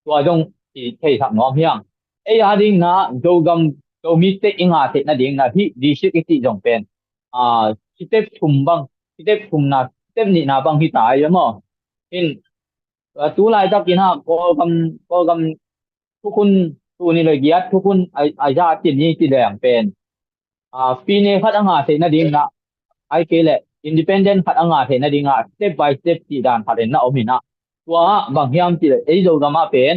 tua dong ti thei thak nom hiang ai ading na dogam do miste inga te na ding na hi di shi ki jong pen step thum na step ni na bang hi ta ya mo in tu lai ta kin ha ko gamทุกคนtu ni le giat ทุกคนai ja tin ni ti dang pen pi ne khat anga te na ding na ai ke le independent khat anga the na ding a step by step ti dan khat na omina tua bang hiam ti le ei dogam a pen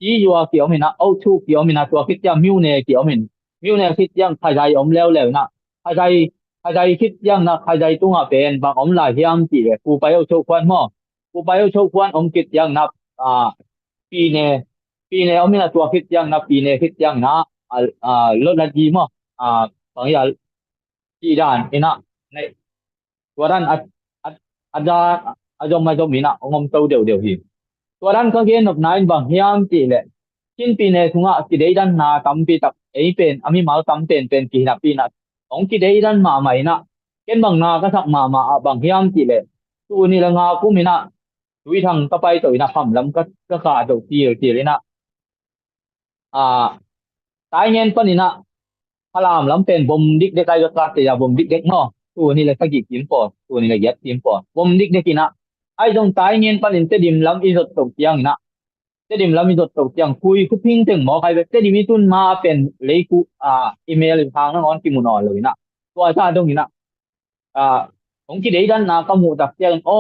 อีอยู่เกี่ยวมินะเอาชูเกี่ยวมินะตัวคิดยังมิวเน่เกี่ยวมิวเน่คิดยังใครใจอมแล้วนะใครใจคิดยังนะใครใจตุ้งอ่ะเป็นบางอมหลายที่อันจีเลยกูไปเอาโชควันมั่วกูไปเอาโชควันอมคิดยังนะปีเน่อมมินะตัวคิดยังนะปีเน่คิดยังนะลดนาทีมั่วบางอย่างจีด้านนะในตัวด้านอาจารย์มาจงมินะอมโตเดียวหิตัวด้านก็เกณฑ์นบนายบางอย่างจีเลยชินปีเนสุงะกิเดดันนาตั้มปีตักเอเป็นอามีมาตั้มเป็นกี่นับปีนัดองกิเดดันมาใหม่นะเกณฑ์บางนาก็สักมาบางอย่างจีเลยตัวนี้ละงากูมีนะดุยทางต่อไปตัวนะคำลำก็ขาดตัวจีเลยนะตายเงินปนินะพลามลำเป็นบ่มดิกเด็กไก่ก็ตัดแต่ยาบ่มดิกเด็กเนาะตัวนี้เลยสักกี่ทีมปอตัวนี้เลยยัดทีมปอบ่มดิกเด็กกินะไอ้ตรงตายเงินปนินเตดิมลำอีสดตกยังนะเตดิมลำอีสดตกยังคุยคุพิงถึงหมอใครเตดิมิตุนมาเป็นเลยกูอีเมลทางนั่งออนกิมุนอนเลยนะตัวชาตรงนี้นะของกิเดดันนะก็หมู่ตักเจ้าอ๋อ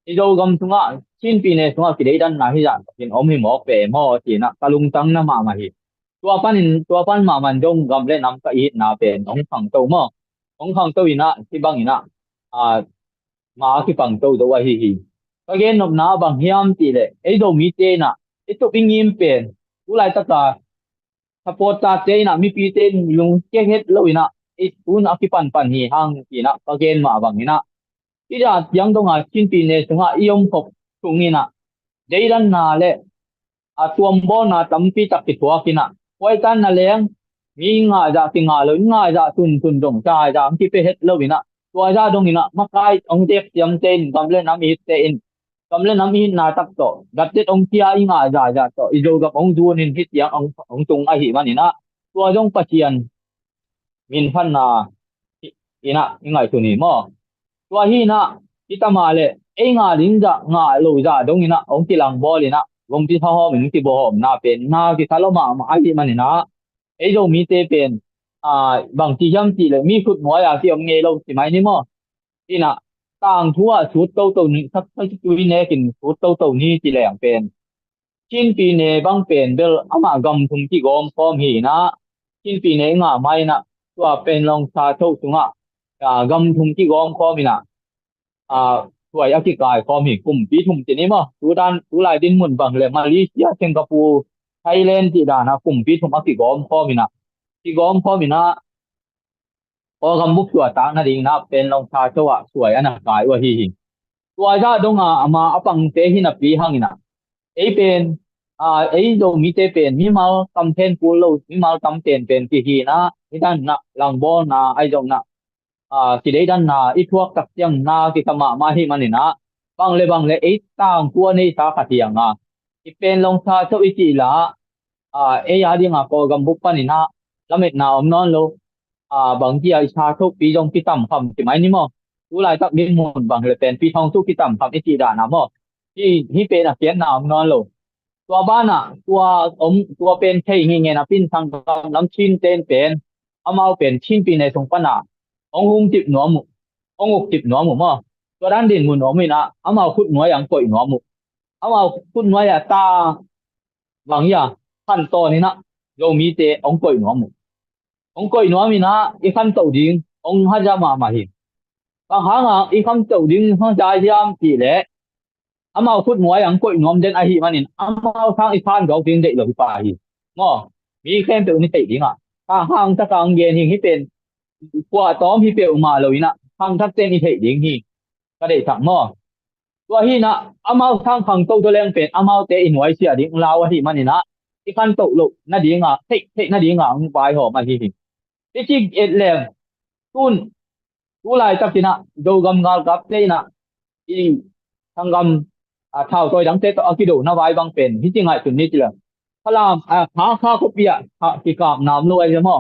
ที่เรากำสุงะชินปีเนสุงะกิเดดันนะที่จะเป็นอมหิหมอเป๋หมอที่นะกะลุงตังนะมาหิตัวปันมามันจงกำเล่นน้ำกะอีนะเป็นของฝั่งโตหมอของฝั่งโตอีนะที่บังอีนะมาที่ฝั่งโตตัวหิก็เกณฑ์นบนาบางเฮียมตีเลยไอ้โดมีเจนะไอ้ตัวปิงยิมเป็นผู้ไล่ตะกาสปอร์ตตาเจนะมีปีเจนลุงเจ๊เฮ็ดเลยนะไอ้ตุนอภิปันหีห้างตีนะก็เกณฑ์มาบางนี้นะที่จะยังต้องชินปีเนสุงะยมพบตรงนี้นะเดี๋ยวนั้นนาเลยตัวมบ่นะตั้มปีตักติดตัวกินะไว้ตันนาเลี้ยงมีง่ายจะติงาเลยง่ายจะตุนดงใจจะที่ไปเฮ็ดเลยนะตัวจะตรงนี้นะมาใกล้องเด็กยังเจนกำเล่นน้ำมีเตนกำเล่นน้ำมีนาตักโตดัดเด็ดองเทียอิงาจะโตอีโจกับองดูนินที่ยังองตรงไอหิมันนี่นะตัวจงปัจเจียนมินพันนาอีนะยังไงตัวนี้มั้งตัวฮีนะที่ตามาเลยไองาลิงจะงาลูจะตรงนี้นะองที่หลังบอลนี่นะวงที่ท้องมิงที่บ่อมนาเป็นนาที่ทะเลาะมาไอหิมันนี่นะไอโจมีเตเป็น บางทีย่ำจีเลยมีขุดหัวอย่างที่อมเงเราสิไหมนี่มั้งที่น่ะต่างทั่วชุดโตนี้สักจุยเนกินชุดโตนี้จีเลยอย่างเป็นชิ้นปีเนบางเป็นเบลอามากำทุงที่กอมพร้อมหีนะชิ้นปีเนง่าไม่นะตัวเป็นลองซาโตสุงกำทุงที่กอมพร้อมหีนะตัวยักษ์กายพร้อมหีกลุ่มปีทุมจีนี่มั้งดูลายดินมุนบางเลยมาเลเซียสิงคโปร์ไทยแลนด์จีดานะกลุ่มปีทุมอักที่กอมพร้อมหีนะที่กอมพร้อมหีนะ พอกำมุกตัวตางนั่นเองนะเป็นรองเท้าจัวสวยอันนั้นกายว่าฮีตัวจ้าดงอามาอปังเตหินะปีหังนะไอเป็นไอโดมีเตเป็นมีมาคำเทนปูโลมีมาคำเทนเป็นที่ฮีนะที่ด้านนะหลังบอนะไอจงนะที่ได้ด้านนะอีพวกตักยังนะที่กมามาที่มันนี่นะบางเลยไอต่างตัวในสาขาที่ยังที่เป็นรองเท้าจัวอีจีละไอยาดีงพอกำมุกปานี่นะแล้วเม็ดนาอมนอนโล บางทีไอ้ชาทุกปีจงที่ต่ำคำใช่ไหมนี่มั้งรู้ไรตักดินมุนบางเลยเป็นปีทองทุกที่ต่ำคำไอ้จีดานะมั้งที่เป็นเขียนนามนอนโลตัวบ้านตัวเป็นใช่เงี้ยนะปิ้นทางน้ำชิ้นเต้นเป็นเอามาเป็นชิ้นปีในสงปนาองหุงจิบหนัวหมูองหุกจิบหนัวหมูมั้งตัวด้านดินมุนหนัวไม่นะเอามาขุดหนัวอย่างก่อยหนัวหมูเอามาขุดหนัวอย่างตาบางอย่างขั้นตอนนี้นะโยมีเตองก่อยหนัวหมู ông coi nói mình á ikan tàu điên ông hát ra mà hiện bằng hàng ikan tàu điên hàng dài diam chỉ lệ amal phút ngoài ông coi nói đến ai hiện mà nín amal sang ikan gạo tiền đệ lời phải hiện ngõ mi khen tự ni tệ điên hàng ta càng nghe hiện hiเป็นqua tóm hiเป็นmà lời nè hàng thắt tên ni tệ điên hi cái đệ thẳng ngõตัวhi na amal sang hàng tàuตัวแรงเป็นamalเตอินไว้เสียดิ่งลาวhiมันนี่นะikan tàu lục naดิ่งเทnaดิ่งông bài họ mà hiที่จริงเอ็ดเลยคุณกูไล่จับสินะดูกำงานกับเลยนะอีทางกำเท่าตัวดังเตตัวอากิโดนะไว้บางเป็นที่จริงไงสุดนี้จีเลยพลามข้าคุปีอะกิกาบน้ำลอยใช่ไหม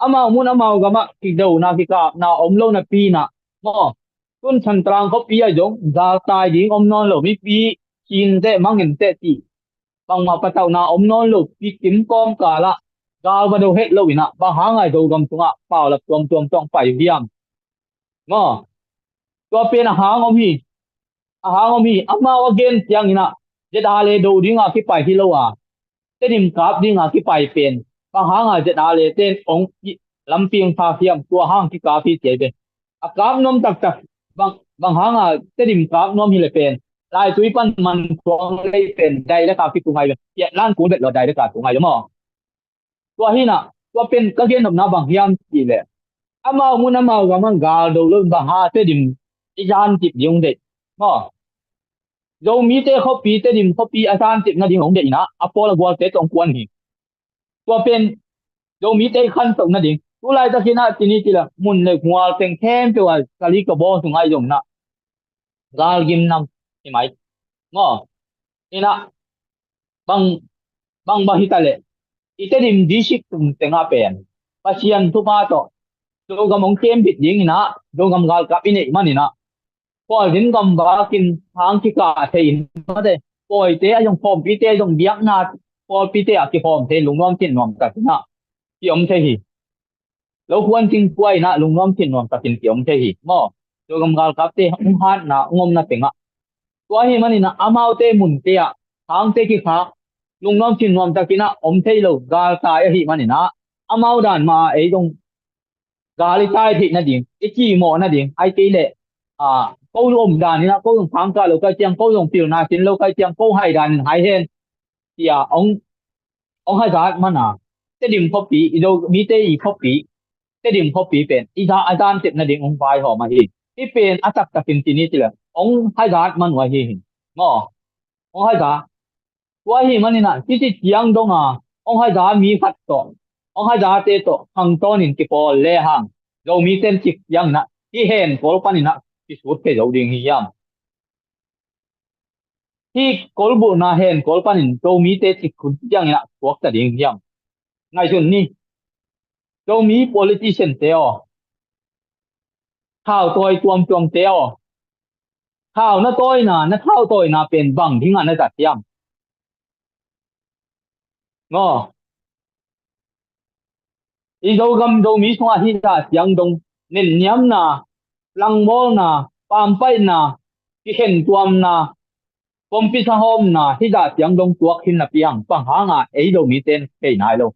อามามุนอามาก็มากิโดนะกิกาบน้ำอมโลนะปีนะมั้งคุณฉันตรังคุปีอะจงจาตายดิ้งอมนอนโลมีปีกินเตมังเห็นเตตีบางมาปะเต่านาอมนอนโลปีกินก้อมกาละ กาลมาดูเฮ็ดโลวินะบางหางไงดูกำตุงเปล่าละตัวต้องไปเยี่ยมง้อตัวเป็นหางอมีอามาว่าเกณฑ์ยังนี่นะจะดาเลดูดิ้งที่ไปที่โลเต้นกราบดิ้งที่ไปเป็นบางหางจะดาเลเต้นองลำเปียงพาเทียมตัวหางที่กาพี่เจเป็นกราบนมตักบางหางเต้นกราบนมที่เลยเป็นลายตุยปันมันคงเลยเป็นได้แล้วกาพี่ตุงไงเป็นเยล้านกูเด็ดเราได้แล้วกาตุงไงจะมั้งตัวหินะตัวเป็นก็เขียนหนับางยามจีเลยอามามุนอามาก็มันกาดูลุ่นบางฮาเตดิมอีจานจิบยงเด็ดมั้งเรามีเตเขาปีเตดิมเขาปีอาจารย์จิบนั่นดิของเด็กนะอพอลกวาเตตองกวนหิตัวเป็นเรามีเตขันตรงนั่นดิตัวลายตะกี้นะทีนี้ทีละมุนเลยหัวเต็งแคมตัวกะลิกบอสุงไอจงนะกาลกิมนำใช่ไหมมั้งนี่นะบางบาฮิตาเล itedim disik tengah pen pasien tu pa to dogam ong kem bit ding na dogam gal kap ini mani na poi din gam ba kin thang ki ka thein ma de poi te ayong form pi te dong biak na poi pi te a ki form te lungnom tin nom ta na ki om the hi lo kwan ting kwai na lungnom tin nom ta kin ki om the hi mo dogam gal kap te ong han na ngom na tenga to hi mani na amau te mun te a thang te ki kha ลุงน้อมชินน้อมตะกินะอมเทโลกาตายหิมันนี่นะอามาดานมาไอ้ตรงกาลิตายที่นั่นดิไอ้จีโมนั่นดิไอ้ตีเล่กูลมดานนี่นะกูลงพังกาโลกาเจียงกูลงปิวนาจินโลกาเจียงกูให้ดานให้เห็นเสียองให้การมันนะเตดิมพบปีอีโดมีเตอีพบปีเตดิมพบปีเป็นอีจาอาจารย์เจ็บนั่นดิองไฟหอมาหิที่เป็นอาจักตะกินที่นี่จีเลยองให้การมันว่าหิงอองให้การว่าหิมันนี่นะที่เจียงดงองให้การมีขัดต่อองให้การเตต่อหังต้นนี่กี่พอเล่หังเรามีเส้นจิกยังนะที่เห็นโกลปันนี่นะที่สุดที่เราดิ่งหิยามที่โกลบุนาเห็นโกลปันนี่เรามีเตจิกคุณยังนะพวกจะดิ่งหิยามไงส่วนนี้เรามี politician เตอข้าวตัวจวมเตอข้าวน่ะตัวน่ะข้าวตัวน่ะเป็นบังที่งานน่ะจัดยามงอ Izo gam do mi sunga hi sa siang dong nen nyam na lang bol na pampai na ki hen tuam na kompi sa hom na hi da siang dong tuak hin na piang pang hanga ei do mi ten ke nai lo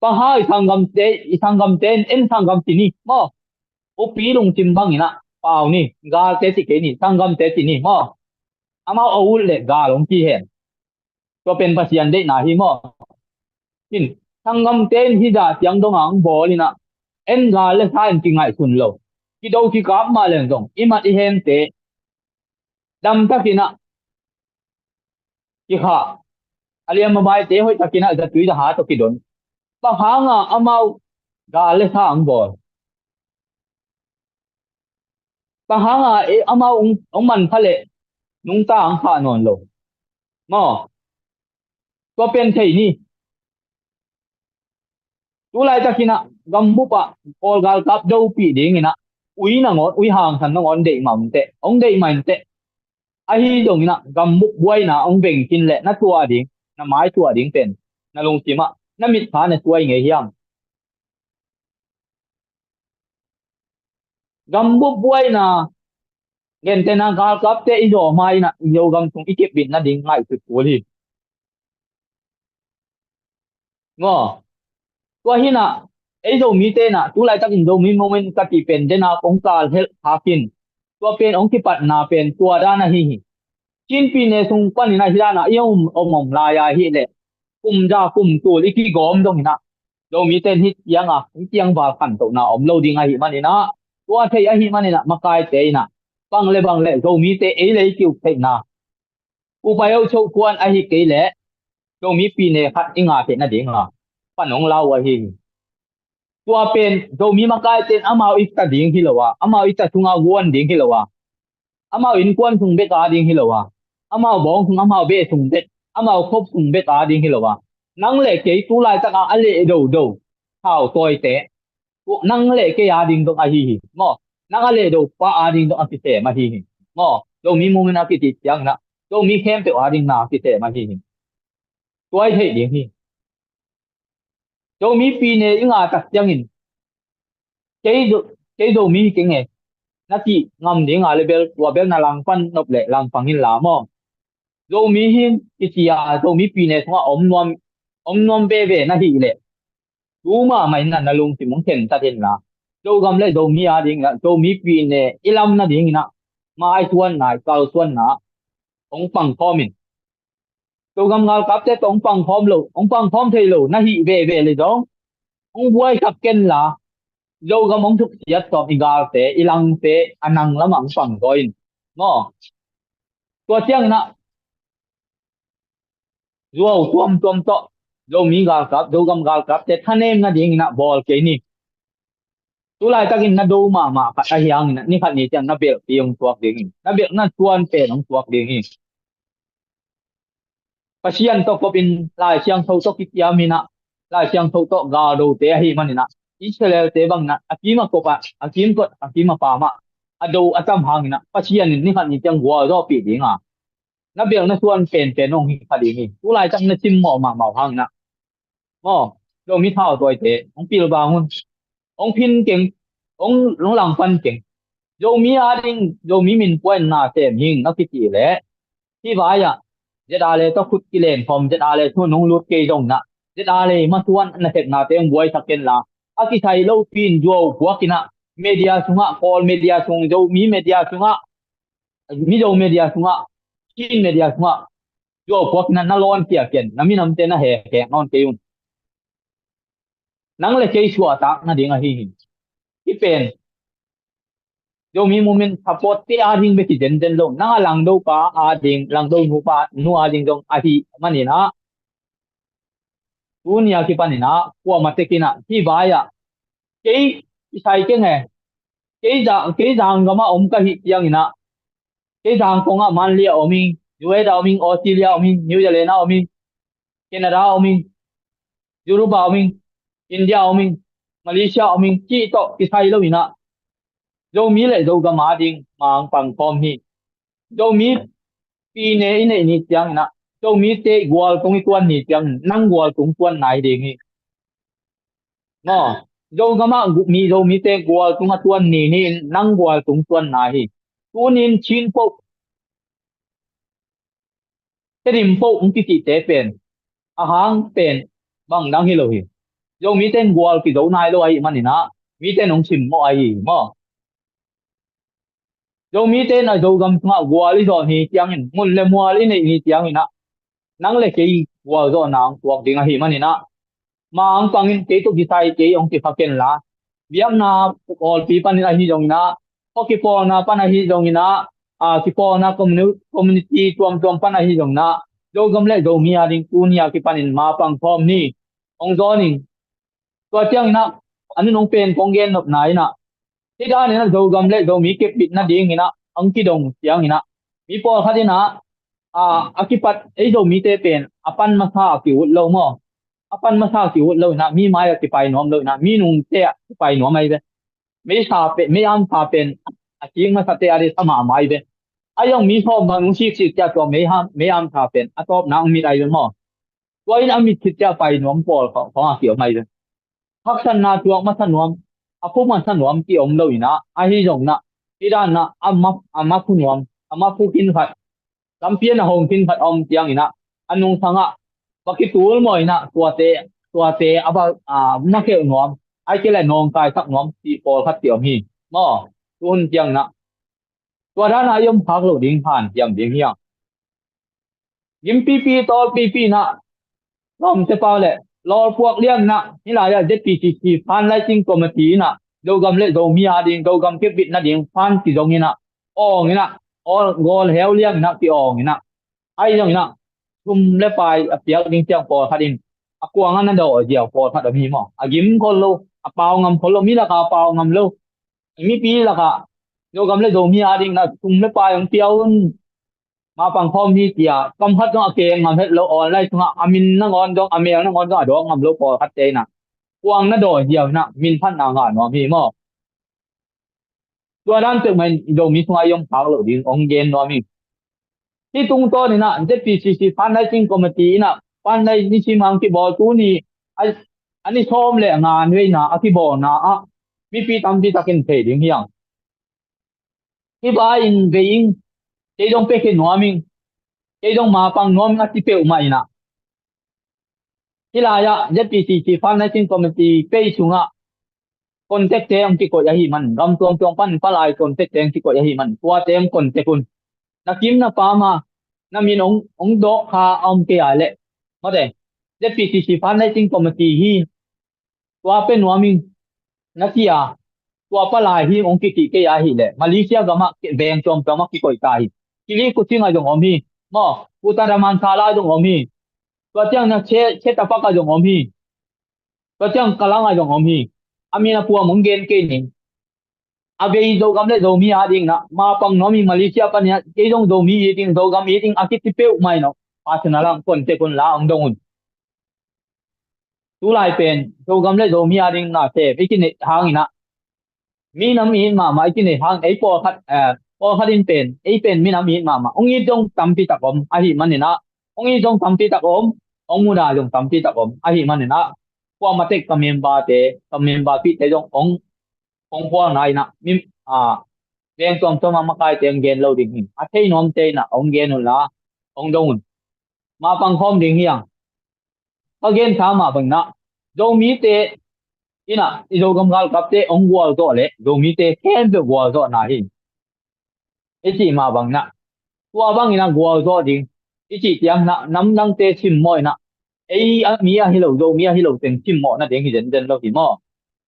pang ha isang gam ten en sang gam tini mo o pi lung chim bang ina pao ni ga te ti ke ni sang gam te ti ni mo ama o le ga long chi hen to pen pasian de na hi mo in sangam ten hi da tiang dong ang bol ina en ga le sa en ti ngai sun lo ki do ki kap ma len dong ima i hem te dam takina ki ha aliam ma bai te hoi takina za tui da ha to ki don ba ha nga amau ga le sa ang bol ba ha nga e amau ong man phale nung ta ang kha non lo mo to pen thei ni tu lai takina gambu pa ol gal kap do pi ding ina ui na ngon ui hang than na ngon de mam te ong de man te a hi dong ina gambu buai na ong beng kin le na tua ding na mai tua ding pen na long tima na mit pha na tuai nge hiam gambu buai na gen te na gal kap te i do mai na yo gam tung ikip bit na ding ngai tu li ngo tua hi na ei do mi te na tu lai tak in do mi moment ka ti pen de na kong kal hel hakin tua pen ong ki pat na pen tua da na hi chin pi ne sung pan na hi na iom om la ya hi le kum tu li ki gom dong na do mi ten hit yang a tiang ba kan to na om lo ding a hi man na tua thei a hi man na makai te na bang le do mi te e le kiu thei na u pa yo chou kwan a hi ke le do mi pi ne khat inga te na ding a pan ong lao a hi tua pen do mi makai ten amao ikta ding hi lo wa amao ikta tunga won ding hi lo wa amao in kwan thung be ka ding hi lo wa amao bong thung amao be thung be amao khop thung be ka ding hi lo wa nang le ke tu lai ta a le do hao toi te nang le ke ya ding dong a hi mo nang a le do pa a ding dong a ki te ma hi mo do mi mo na ki ti yang na do mi khem pe a ding na ki te ma hi toi thei ding hi do mi pi ne inga tak yang in ke do mi ke nge na ti ngam ding a level wa bel na lang pan nop le lang pangin la mo do mi hin ki ti ya do mi pi ne thwa om nom be na hi le du ma mai na lung ti mong ken ta den la do gam le do mi a ding la do mi pi ne ilam na ding na mai tuan nai kal tuan na ong pang khomin do gam ngal kap te tong pang khom lo ong pang khom thei lo na hi ve le dong ong buai kap ken la do gam ong thuk siat to igal te ilang te anang lamang pang goin mo to tiang na zuo tuam to do mi gal kap do gam gal kap te thanem na ding na bol ke ni tu lai takin na do ma ka ahyang na ni khat ni tiang na bel piong tuak ding na bel na tuan pe nong tuak ding pasian to kopin lai siang tho to kiamina lai siang tho to ga do te hi manina Israel te bang na akima ko pa akima pa ma ado atam hangina pasian ni khat ni tiang wa do pi dinga na bel na tuan pen nong hi khadi ni tu lai tang na chim mo ma mau hang na mo do mi thao toi te ong pil ba hun ong phin keng ong long lang pan keng do mi a ding do mi min point na tem hing na ki ti le ti ba ya je le to khut ki len phom je le thu nong lut ke jong na je le ma tuan na tek na tem buai thaken la a ki thai lo pin jo bua kina media sunga call media sung do mi media sunga mi do media sunga kin media sunga jo bua kina na lon kia ken na mi nam te na he ke non ke un nang le ke chua ta na ding a hi ki pen do mi moment support te a ding be ki den lo na lang do pa a ding lang do nu pa nu a ding dong a hi mani na dunia ki panina kwa matekina ti baya ke sai ke nge ke jang ga ma om ka hi yang ina ke jang ko nga man lia omi US omi Australia omi New Zealand omi Canada omi Europe omi India omi Malaysia omi ki to ki sai lo ina do mi le do ga ma ding mang pang pom hi do mi pi ne ine ni tiang na do mi te gwal kong i tuan ni tiang nang gwal kong tuan nai ding hi mo zo gama mi zo mi te gwal tunga tuan ni nang gwal tung tuan na hi tunin chin po terim po ungki ti te pen ahang pen bang nang hi lo hi zo mi ten gwal ki zo nai lo ai manina mi ten ong chim mo ai mo zo mi ten na zo gam tunga gwal i zo ni tiang in mun le mual i ni tiang ina nang le ke gwal zo nang tuak ding a hi manina ma ang pangin ke to gisai ke ong ti phaken la biam na all pi pan hi jong na hoki po na pan hi jong ina a ki po na community tuam pan hi jong na do gam le do mi ading kunia ki panin ma pang thom ni ong zo ni to chang na anu nong pen kong gen nop nai na ti da ni na do gam le do mi ke bit na ding ina ang ki dong chiang ina mi po khadina a akipat ei do mi te pen apan ma sa ki ut lo mo apan masa ki wot lo na mi mai ki pai nom lo na mi nung te ki pai nom mai be me sa pe me am sa pen a ting ma sa te ari sama mai be ayong mi so ma nung si ja to me am sa pen a top na mi dai mo to in am mi ti ja pai nom pol ko a ki mai be hak san na tuak ma san nom a pu ma san nom ki om lo ina a hi jong na ti da na amma pu nom amma pu kin phat lam pien na hong kin phat om tiang ina anung sanga pakitul mo ina tuate aba na ke nom ai ke la nong kai sak nom ti pol khat tiom hi mo tun tiang na tua da na yom phak lo ding han tiam ding hiang yim pi tol pi na nom te pa le lor puak lian na ni la ya ZPCC fan lighting committee na do gam le do mi a ding do gam ke bit na ding fan ti dong ina ong ina all gol hel liang na ti ong ina ai dong ina kum le pai a piak ding tiang pol khatin akuang an do diao pol khat mi mo agim kol lo a pau ngam kol lo mi la ka pau ngam lo mi pi la ka do gam le do mi a ding na kum le pai ang tiao ma pang khom ni tia kam khat no ke ngam het lo online tunga amin na ngon dong amel na ngon do do ngam lo pol khat te na kuang na do diao na min phan na nga no mi mo tua dan te men do mi tunga yom phak lo ding ong gen no miที่ตรงตัวนี่นะZPCCพันได้จริงกรมตีนะพันได้นิชิมังที่บอกตัวนี้อันนี้ชมเลยงานด้วยนะที่บอกนะมีปีตามที่ตะเกินเพลดิ้งเฮียงที่บ้านเวียงที่ต้องไปเขียนหัวมิงที่ต้องมาฟังหัวมิงที่เปลวใหม่นะที่ลายะZPCCพันได้จริงกรมตีไปชุงคนเต็กเต็มที่กดยาหิมันรำตัวปั้นปลายคนเต็กเต็มที่กดยาหิมันตัวเต็มคนเต็กุนnakim na pama namin ong do kha om ke ale mate ZPCC fundraising committee hi tua pen wamin nakia tua pala hi ong ki ke ya hi le Malaysia gama beng chom gama ki koi ta hi kili kuching a jong om hi mo utaraman sala jong om hi tua chang na che ta pa ka jong om hi tua chang kalang a jong om hi amina puwa mong gen ke ni abe do gam le do mi a ding na ma pang no mi Malaysia pan ya ke dong do mi ding do gam ding akit ti pe mai no pa chana lang kon te kon la ang dong tu lai pen do gam le do mi a ding na te pe kin hang ina mi nam mi ma mai kin hang ei po khat in pen ei pen mi nam mi ma ong i dong tam pi takom a hi man na ong i dong tam pi takom ong mu da dong tam pi takom a hi man na kwa ma tek kamem ba pi te dong ong po nai na mi ven tom ma kai teng gen lo ding hin a thei nom te na ong gen la ong dong ma pang khom ding hiang again tha ma bang na do mi te ina i do gam gal kap te ong wal to le do mi te ken be wal to na hin e chi ma bang na tua bang ina wal to ding e chi tiang na nam nang te chim moi na ei mi a hi lo do mi a hi lo teng chim mo na ding hi den lo hi mo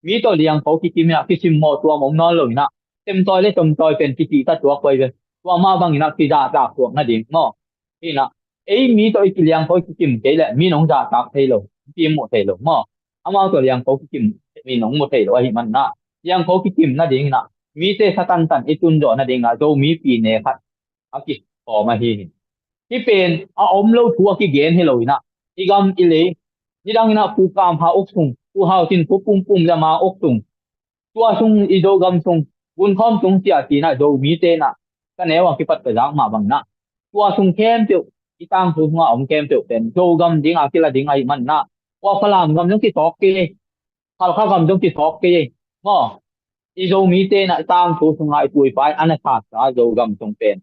mi to liang ko ki kim ya ki chim mo tua mong non lo na tem toy le tom toy pen ki ta tua koi ve tua ma bang ina ki da ta ko na ding mo ina ei mi to ki liang ko ki kim ke le mi nong da ta thei lo ki mo thei lo mo ama to liang ko ki kim mi nong mo thei lo hi man na liang ko ki kim na ding na mi te satan tan itun do na ding a do mi pi ne khat a ki ko ma hi ki pen a om lo thu ki gen he lo ina igam ile ni dang ina pu kam ha ok sung pu hao tin pu pum la ma ok sung tua sung i do gam sung bun khom sung tia ti na do mi te na ka ne wa ki pat ka jang ma bang na tua sung kem tu i tang su nga om kem tu pen do gam ding a ki la ding ai man na wa phalam gam jong ki tok ki khảo khảo cầm trong cái thóc cái gì ngõ izo mi te na tang thu sung ai pui pai ana kha sa zo gam trong pen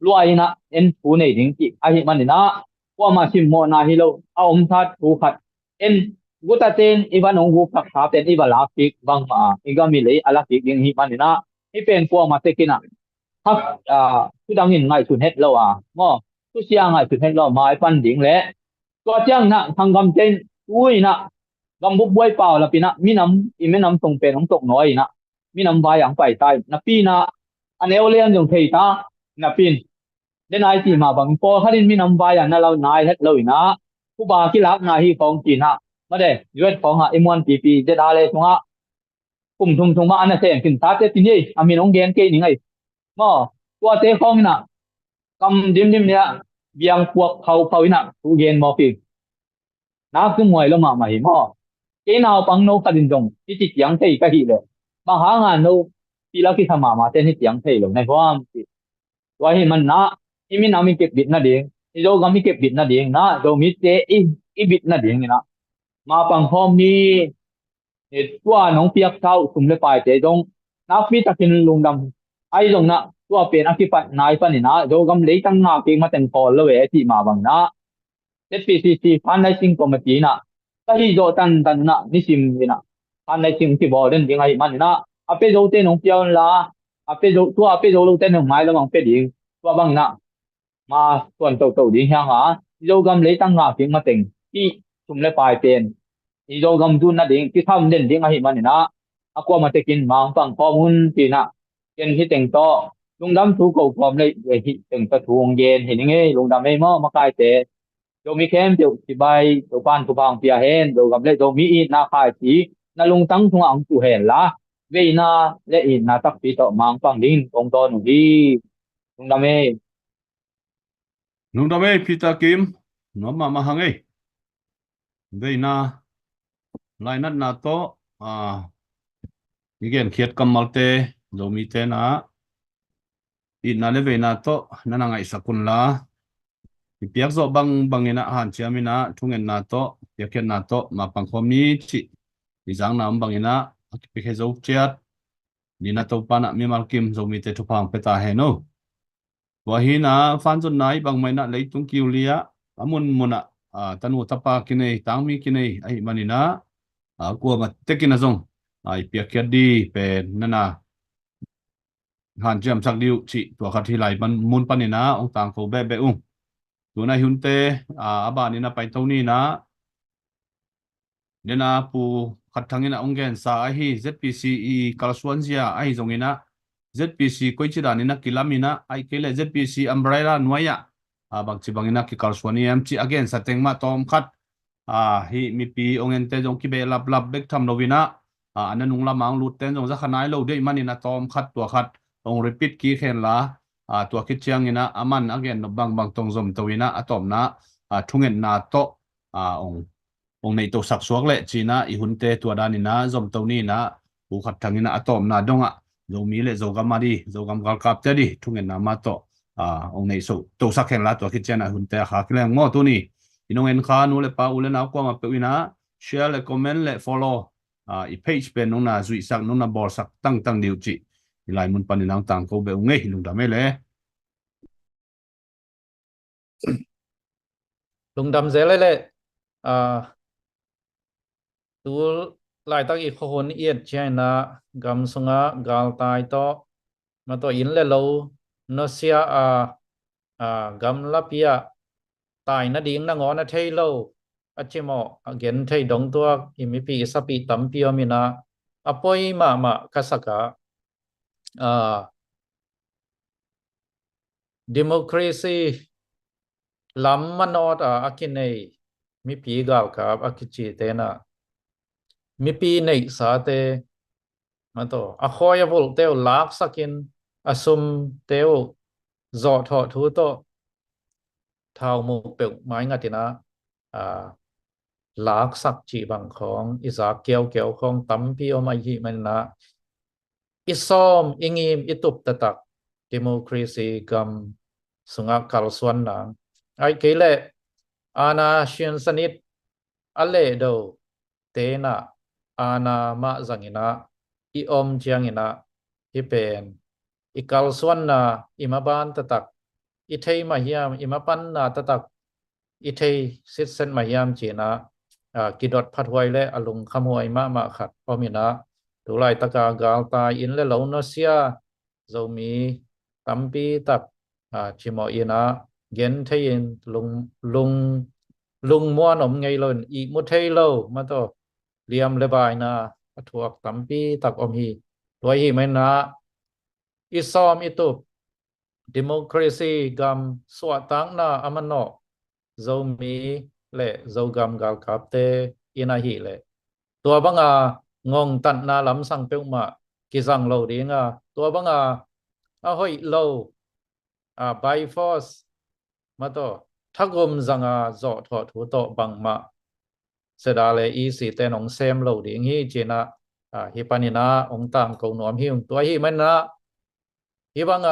luai na en thu nei ding ki a hi man na kwa ma sim mo na hi lo a that thu khat en guta ten iban ong gu phak tha pen iba la pik bang ma igami le ala pik ding hi man na hi pen kwa ma te kina hak tu dang in ngai sun het lo ngo tu sia ngai sun het lo mai pan ding le to chang na thang gam ten ui na gam bu buai pao la pina minam imenam tong pen ong tok noi na minam ba yang pai tai na pi na an eulian jong thei ta na pin den ai ti ma bang po kharin minam ba ya na lo nai het lo na ku ba ki lak na hi phong chi na ma de yuet phong ha imon pp de da le thunga kum thung thung ma an se kin ta te tin ei amin ong gen ke ni ngai mo tua te phong na cầm dim dim nia biang puak khâu khâu ina tu gen mo pi na cứ ngoài lo mà hi mo cái nào bằng nô cái đình đồng cái chỉ tiếng thấy cái gì rồi mà hả ngàn nô thì là cái thằng mà tên cái tiếng thấy rồi này không vậy thì mình na mình làm mình kẹp bịt na điện thì đâu có mình kẹp bịt na điện na đâu mình chế ít bịt na điện na mà bằng hôm ni thì qua nông tiệc sau cùng lấy bài chế trong na phi ta kinh lùng đầm ai trong na qua bên anh phát nai phần na đâu có lấy tăng na cái mà tên call lo về thì mà bằng na SPCC fundraising committee na tahi jo tan tan na ni sim ni na fundraising ki bo den ding ai man na ape jo te nong piao la ape jo lo te nong mai lo mang pe ding tua bang na ma tuan to ding hang jo gam le tang nga ping ma teng ki sum le pai pen i jo gam dun na ding ki tham den ding ai man na akwa ma te kin mang pang ko mun ti na ken hi teng to lung dam thu ko kom le hi teng ta thu ong gen hi ni nge lung dam me mo ma kai te do mi kem do ti bai do pan tu bang pia hen do gam le do mi i na khai ti na lung tang thung ang tu hen la ve na le i na tak pi to mang pang ding kong to nu hi lung da me nung da me Peter Kim nó mà hang ấy đây na lại nát na to igen khiết cầm mal te do mi te na in na le ve na to na na ngai sakun la piak zo bang ina han chiamina thungen na to piak na to ma pang khomi chi izang nam bang ina pi khe zo chiat dina to pana mi mal kim zo mi te thu phang peta he no wa hi na fan zon nai bang mai na leitung kiulia amun mona tanu tapa kinai tangmi kinai ai manina kwa ma tekina zong ai piak di pe nana han jam sak diu chi to khat hi lai ban mun panina ong tang ko be ung tu na hunte aba ni na pai to ni na nena pu khat thangina ongen sa hi ZPCE kalswanzia ai zongina ZPC koichida ni na kilamina ai kele ZPC umbrella nuaya bang chi bangina ki kalswani am chi again sa tengma tom khat hi mi pi ongen te jong ki be lap lap bek tham lovina ananung lamang lut ten jong za khanai lo de manina tom khat to khat ong repeat ki khen la to ki chiang ina aman again no bang tong zom towina atom na thungen na to ong nei to sak suak le china I hunte to dani na zom to ni na u khat thangina atom na donga zo mi le zo gamari zo gam gal kap te di thungen na ma to ong nei so to sak khen la to ki chena hunte kha kle ngo tu ni inong en kha nu le pa u le na kwa ma pe wina share le comment le follow I page pe nong na zui sak nong na bor sak tang diu chi lai mun pan nang tang ko be nge lung da me le lung dam ze le tu lai tak I khon iet china gam sunga gal tai to ma to in le lo no sia gam la pia tai na ding na ngon na thei lo achimo again thei dong to imipi sapi tampio mina apoi ma kasaka democracy lam manot akinei mi pi gal ka akichi te na mi pi nei sa te ma to a khoya vol te lak sakin asum teo zo tho thu to thao mu pe mai ngatina lak sak chi bang khong isa keo khong tampi o mai hi man na isom ingim itup tatak democracy gam sunga kalswan na ai kele ana shin sanit ale do te na อาณามาจังอินะอีอมเจียงอินะที่เป็นอีกัลส่วนนาอิมาบานตะตักอีเทยมาเฮียมอิมาปันนาตะตักอีเทยสิทธิ์เซนมาเฮียมจีนะกิดดพัดไว้และอลุงขโมยมาขัดพอมีนะดูไลตะกากาลตายอินและเหลาโนเซียจะมีตัมปีตักชิมออินะเกนเทยินลุงมัวนอมไงลนอีมุเทยโลมาโตเลียมเลบายนาทวกตัมปีตักอมฮีตัวฮีไม่นะอิซอมอิตุดิโมคราซีกัมสวตังนาอามันโนจะมีเลจะกัมกาลกับเตอินาฮีเลตัวบังงงตันนาลำสังเปียวมากิสังโลดีงตัวบังห้อยโลไบฟอสมาโตทักกมจังจอดถอดหูโตบังมาเสดาเลอีสีเตนองเซมโลดีงฮีจีนะฮิปานินาองตามกงนอมฮิวตัวฮีมันนะฮิบัง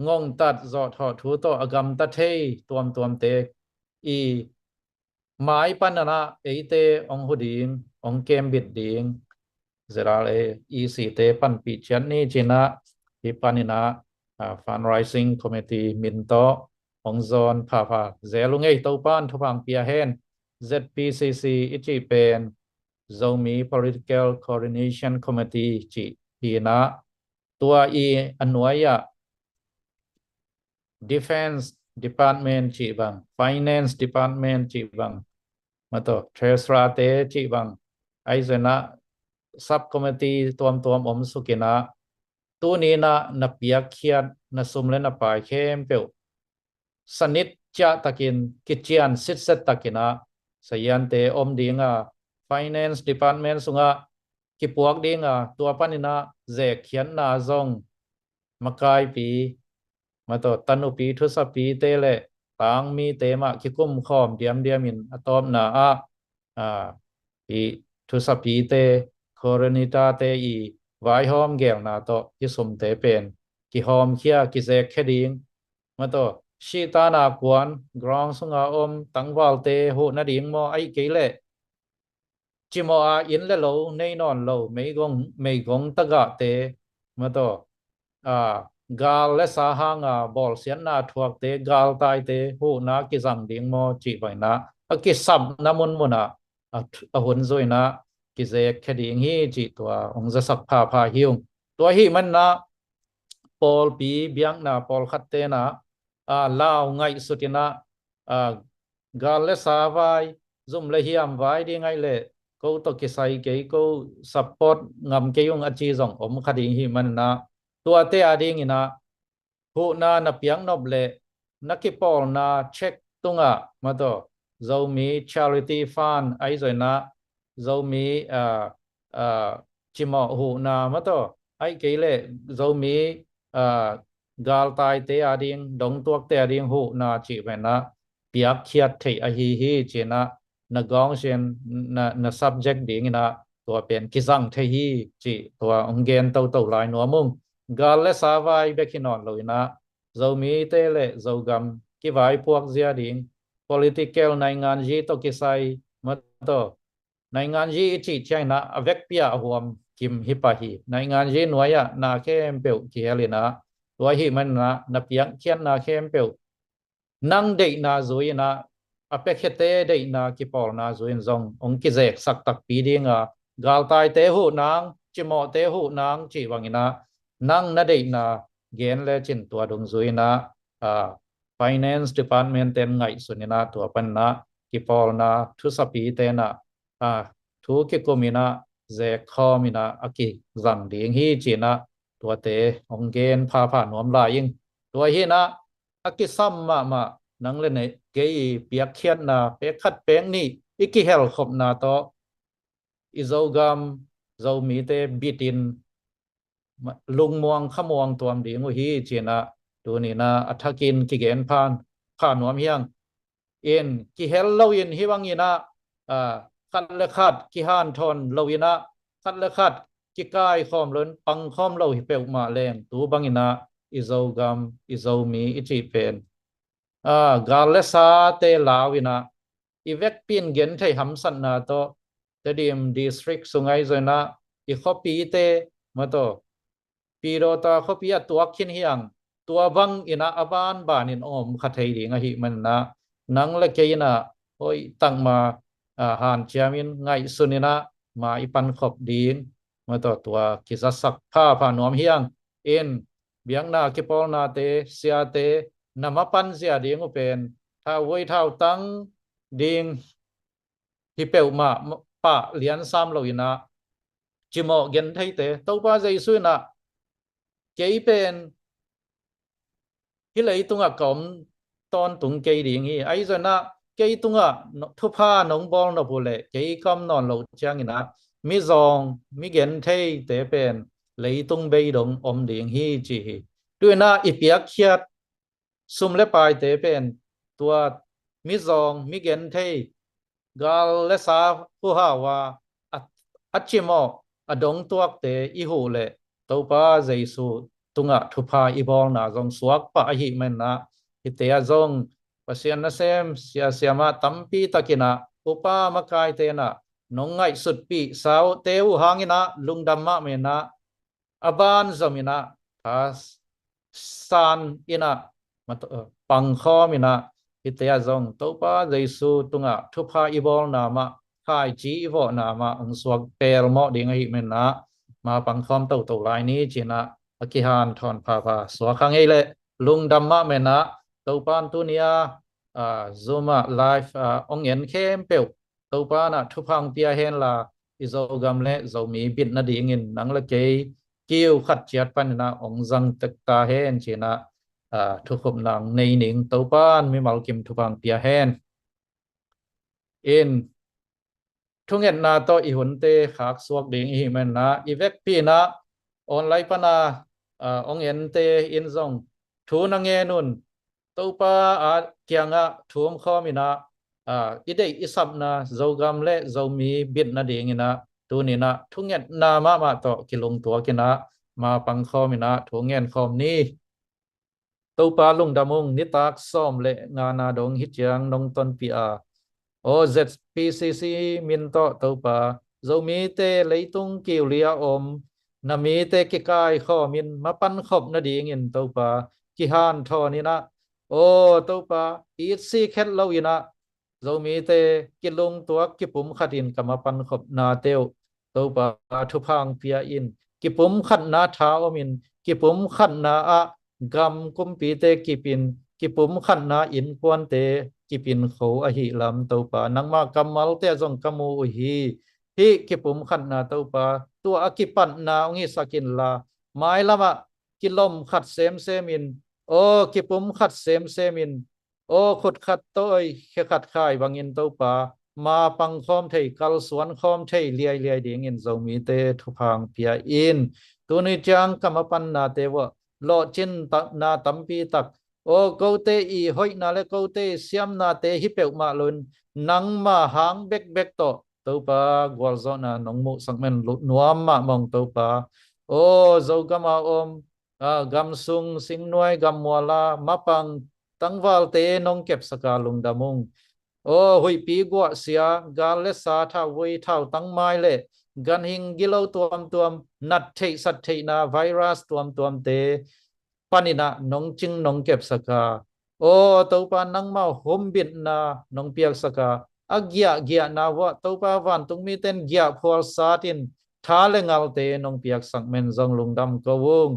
งงตัดจอดถอดหูโตอากำตัดเทตัวมเตอีหมายปันนะเอเตองหุดิงองเกมบิดดิงเสดาเลอีสีเตปันปีเชนนี่จีนะฮิปานินาfundraising committee มินโตองซอนพาเซลุงเอตปานทุพังเปียเฮน ZPCC อิจิเป็นZomi political coordination committee จิพีนะตัวอีอันวยdefense department จิบัง finance department จิบังมาต่อ treasurer เตจิบังไอเซนะ subcommittee ตัวอมสุกินะตัวนี้นะนับเปียกเขียนนัสมเลนับไปเข้มเปียวสนิทจะตะกินกิจยานสิทธิ์เซตตะกินะสยันเตอมดีงfinance department สุงกิปวกดีงตัวปันนะเจเขียนนาจงมากายปีมาต่อตันุปีทุสปีเตเลต่างมีเตมาคิกุมข้อมเดียมมินอตอมนาปีทุสปีเตโครนิตาเตอีไว้หอมแก้วนาโตกิสมเตเป็นกิหอมเคียกิเซกแคดิงมาโตชีตานากวนกรองสุงอมตังวาลเตโหนาดิงโมไอเกเลจิโมอินเลโลในนอนโลไม่กงตะกะเตมาโตกาลและสาหังบอลเสียนนาทวกเตกาลตายเตโหนากิสังดิงโมจีไปนะกิสับนามุนมุนะหุ่นซวยนะกิเซกแค่ดิ่งฮีจีตัวองจะสักพาหิวตัวฮีมันนะปอลปีเบียงนะปอลขัดเตนะลาวไงสุดนะกาลเลสาวายซุ่มเลหิมไว้ดีไงเลยก็ตกิไซเกยก็สปอร์ตงำเกยงอจีจงอมขัดดิ่งฮีมันนะตัวเตอดิ่งนะผู้นาเปียงนบเลนักกิปอลนาเช็คตุงมาตัวเรามี charity fund ไอ้ส่วนนะเรามีจิมอหูนามาตัวไอ้เกลเลเรามีกาลตายเตอดิ่งดงตัวเตอดิ่งหูนาจีเวนะเปียกเขียดเทอฮีจีนะนักกองเชนนั subject ดิ่งนะตัวเป็นกิซังเทฮีจีตัวองเกนเต่าลายนัวมุงกาลเลสาวายเบกินอนเลยนะเรามีเตเลเรากำกี่ไว้พวกเสียดิ่งpolitical ในงานจีตกิไซมาตัวในงานจีจีใช่นะเวกเปียหัวมกิมฮิปะฮีในงานจีหน่วยนาเข้มเปียวเขียเลยนะตัวฮีมันนะนับยังเขียนนาเข้มเปียวนั่งเด็กนาจุยนะอเปกเฮเตเด็กนากิปอลนาจุยนงองกิเจกสักตักปีดิ่งกาลตายเตหูนางจิมอเตหูนางจีวังนะนั่งนาเด็กนาเกนเลจินตัวดงจุยนะfinance department เต็นไงสุนินาตัวปันนะกิปอลนะทุสปีเตนะทุกิกุมินะเจคอมินะอากิจังดิ่งฮีจีนะตัวเตองเกนพาหนวมลายิงตัวฮีนะอากิซัมมานังเล่นในเกยเปียกเขียนนะเปียกขัดเปียงนี่อีกิเฮลขบนาโตอิโซกัมเจ้ามีเตบิดินลุงมวงขมวงตัวดิ่งฮีจีนะตัวนี้นะอัฐกินกิเกนผ่านหนวมเฮียงเอ็นกิเฮลเลวินฮิวังยีนะขัดเลขัดกิฮานทอนเลวินะขัดเลขัดกิกายคอมล้นปังคอมเลวิเปลมาแรงตัวบังยีนะอิโซกัมอิโซมีอิจิเป็นกาเลซาเตลาวินะอีเวกปินเกนไทยหัมสันนาโต Stadium District Sungai Zona I copy te mato Pirota copy at tuak kin hiang tua bang ina aban banin khathei ding a hi man na nang le keina oi tang ma han chiamin ngai sunina ma ipan khop ding mato tua kisasak pha nom hiang in biang na kipol na te sia te namapan sia ding upen tha voi thau tang ding hi peu ma pa lian sam lo ina chimo gen thei te to ba jai su na kei pen hi lei tunga kom ton tung kei ding hi ai zo na kei tunga thu pha nong bol no pule kei kom non lo chang ina mi zong mi gen thei te pen lei tung bei dong ding hi chi hi tu na ipiak khiat sum le pai te pen tua mi zong mi gen thei gal le sa hu ha wa achimo adong tuak te I hu le to pa jesu tunga thupa I bol na zong suak pa hi men na hitea zong pasian na sem sia siama tampi takina upa makai te na nongai sut pi sao te u hangina lungdamma me na aban zamina as san ina pang kho mina hitea zong to pa jesu tunga thupa I bol na ma khai chi vo na ma ang suak pel mo ding hi men na ma pang khom to lai ni china akihan thon pha swa khang ei le lung damma me na to pan tu nia zuma live ong en khem pe to pa na thu phang pia hen la izo gam le zo mi bit na ding in nang la ke kiu khat chiat pan na ong zang tak ta hen china thu khop nang nei ning to pan mi mal kim thu phang pia hen in thungen na to I hun te khak suak ding hi men na I vek pi na online pa na ong en te in zong thu na nge nun to pa kyanga thum khom ina idei isap na zogam le zomi bit na ding ina tu ni na thungen na ma to kilung to kina ma pang khom ina thungen khom ni to pa lung damung nitak som le ngana dong hi chiang nong ton pi OZPCC min to pa zomi te leitung kiu lia nami te kikai kho min mapan khop na ding in to pa ki han tho ni na to pa it si khet lo ina zomi te kilung tuak kipum khatin kamapan khop na teu to pa thu phang pia in kipum khat na tha omin kipum khat na gam kumpi te kipin kipum khat na in kwan te kipin kho hi lam to pa nangma kamal te jong kamu hi kipum khat na to pa tua akipan na ngi sakin la mai lama kilom khat sem in kipum khat sem in khut khat toy khe khat khai bangin to pa ma pang khom thei kal suan khom thei liai ding in zomi te thu phang pia in tu ni chang kamapan na te wa lo chin na tampi tak câu tê y hoi na le câu tê siam na te hi peu ma lun nang ma hang bek to pa gwal zo na nong mu sang men nuam ma mong to pa zo gama gam sung sing nuai gam wala mapang tangwal te nong kep saka lung damung hui pi gwa sia gal le sa tha voi thau tang mai le gan hing gilo tuam nat thei sat thei na virus tuam te panina nong ching nong kep saka to pa nang ma hom bit na nong piak saka agya na wa to pa van tung mi ten gya phol satin tha le ngal te nong piak sak men zong lungdam ko wong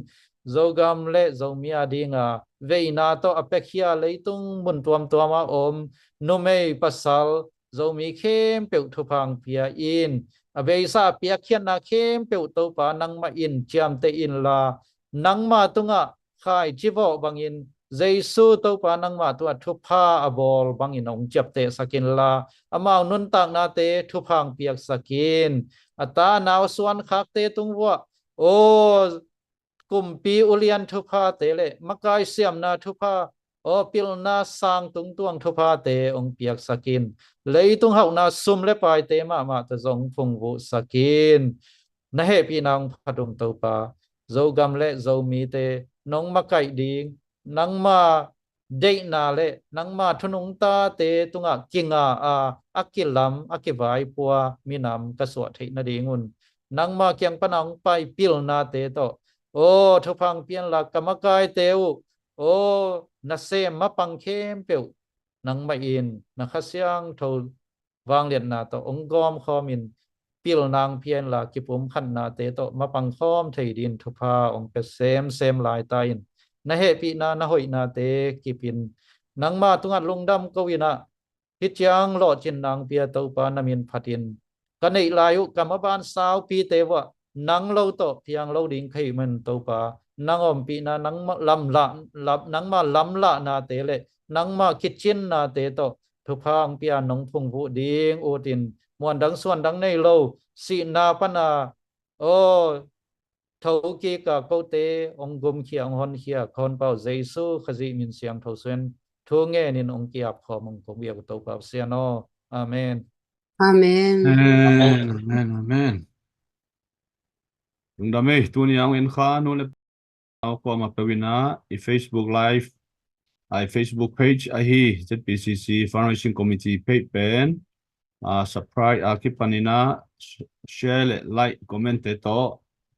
zogam le zomia dinga veina to apekhia leitung mun tuam no mei pasal zomi khem pe thu phang pia in aveisa pia khian na khem pe to pa nang ma in chiam te in la nang ma tunga khai chivo bangin jesu to pa nang ma tu thu pha abol bangin ong chap te sakin la amao nun tak na te thu phang piak sakin ata naw suan khak te tungwa kumpi ulian thu pha te le makai siam na thu pha pil na sang tung tuang thu pha te ong piak sakin leitung hau na sum le pai te ma ta zong phung vu sakin na he pi nang phadung to pa zo gam le zo mi te nong makai ding nang ma de na le nangma thunung ta te tunga kinga akilam akivai pua minam kaswa thei na dingun nangma kyang panang pai pil na te to o thupang pian la kamakai teu o na se ma pang khem peu nangma in na khasyang tho wang lian na to ongom khomin pil nang pian la kipum khan na te to ma pang khom thei din thupa ong pe sem lai ta in na he pi na hoi na te kipin nang ma tungat lungdam kawina hit chiang lo chin nang pia to pa namin phatin kanei layu kamaban sao pi te wa nang lo to piang lo ding khai man to pa nang om pi na nang ma lam la nang ma lam la na te le nang ma kitchen na te to thu phang pia nong phung vu ding o tin muan dang suan dang nei lo si na pa na o thâu kia cả câu tế ông gồm khi ông hôn khi con bảo Giêsu khάζει min siang thâu xuyên thu nghe nên ông kia khó mong công việc của tàu bảo xe nó amen Amen. Amen, amen, amen. Yung dami, tuni ang inka, nung ako ko mapawina, i-Facebook Live, ay Facebook page, ay ZPCC Fundraising Committee page pen, subscribe, kipanina, share, like, comment ito,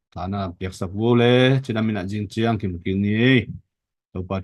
tana, piyak sa bule, chinamin na jing chiang, kimuking ni, tupa.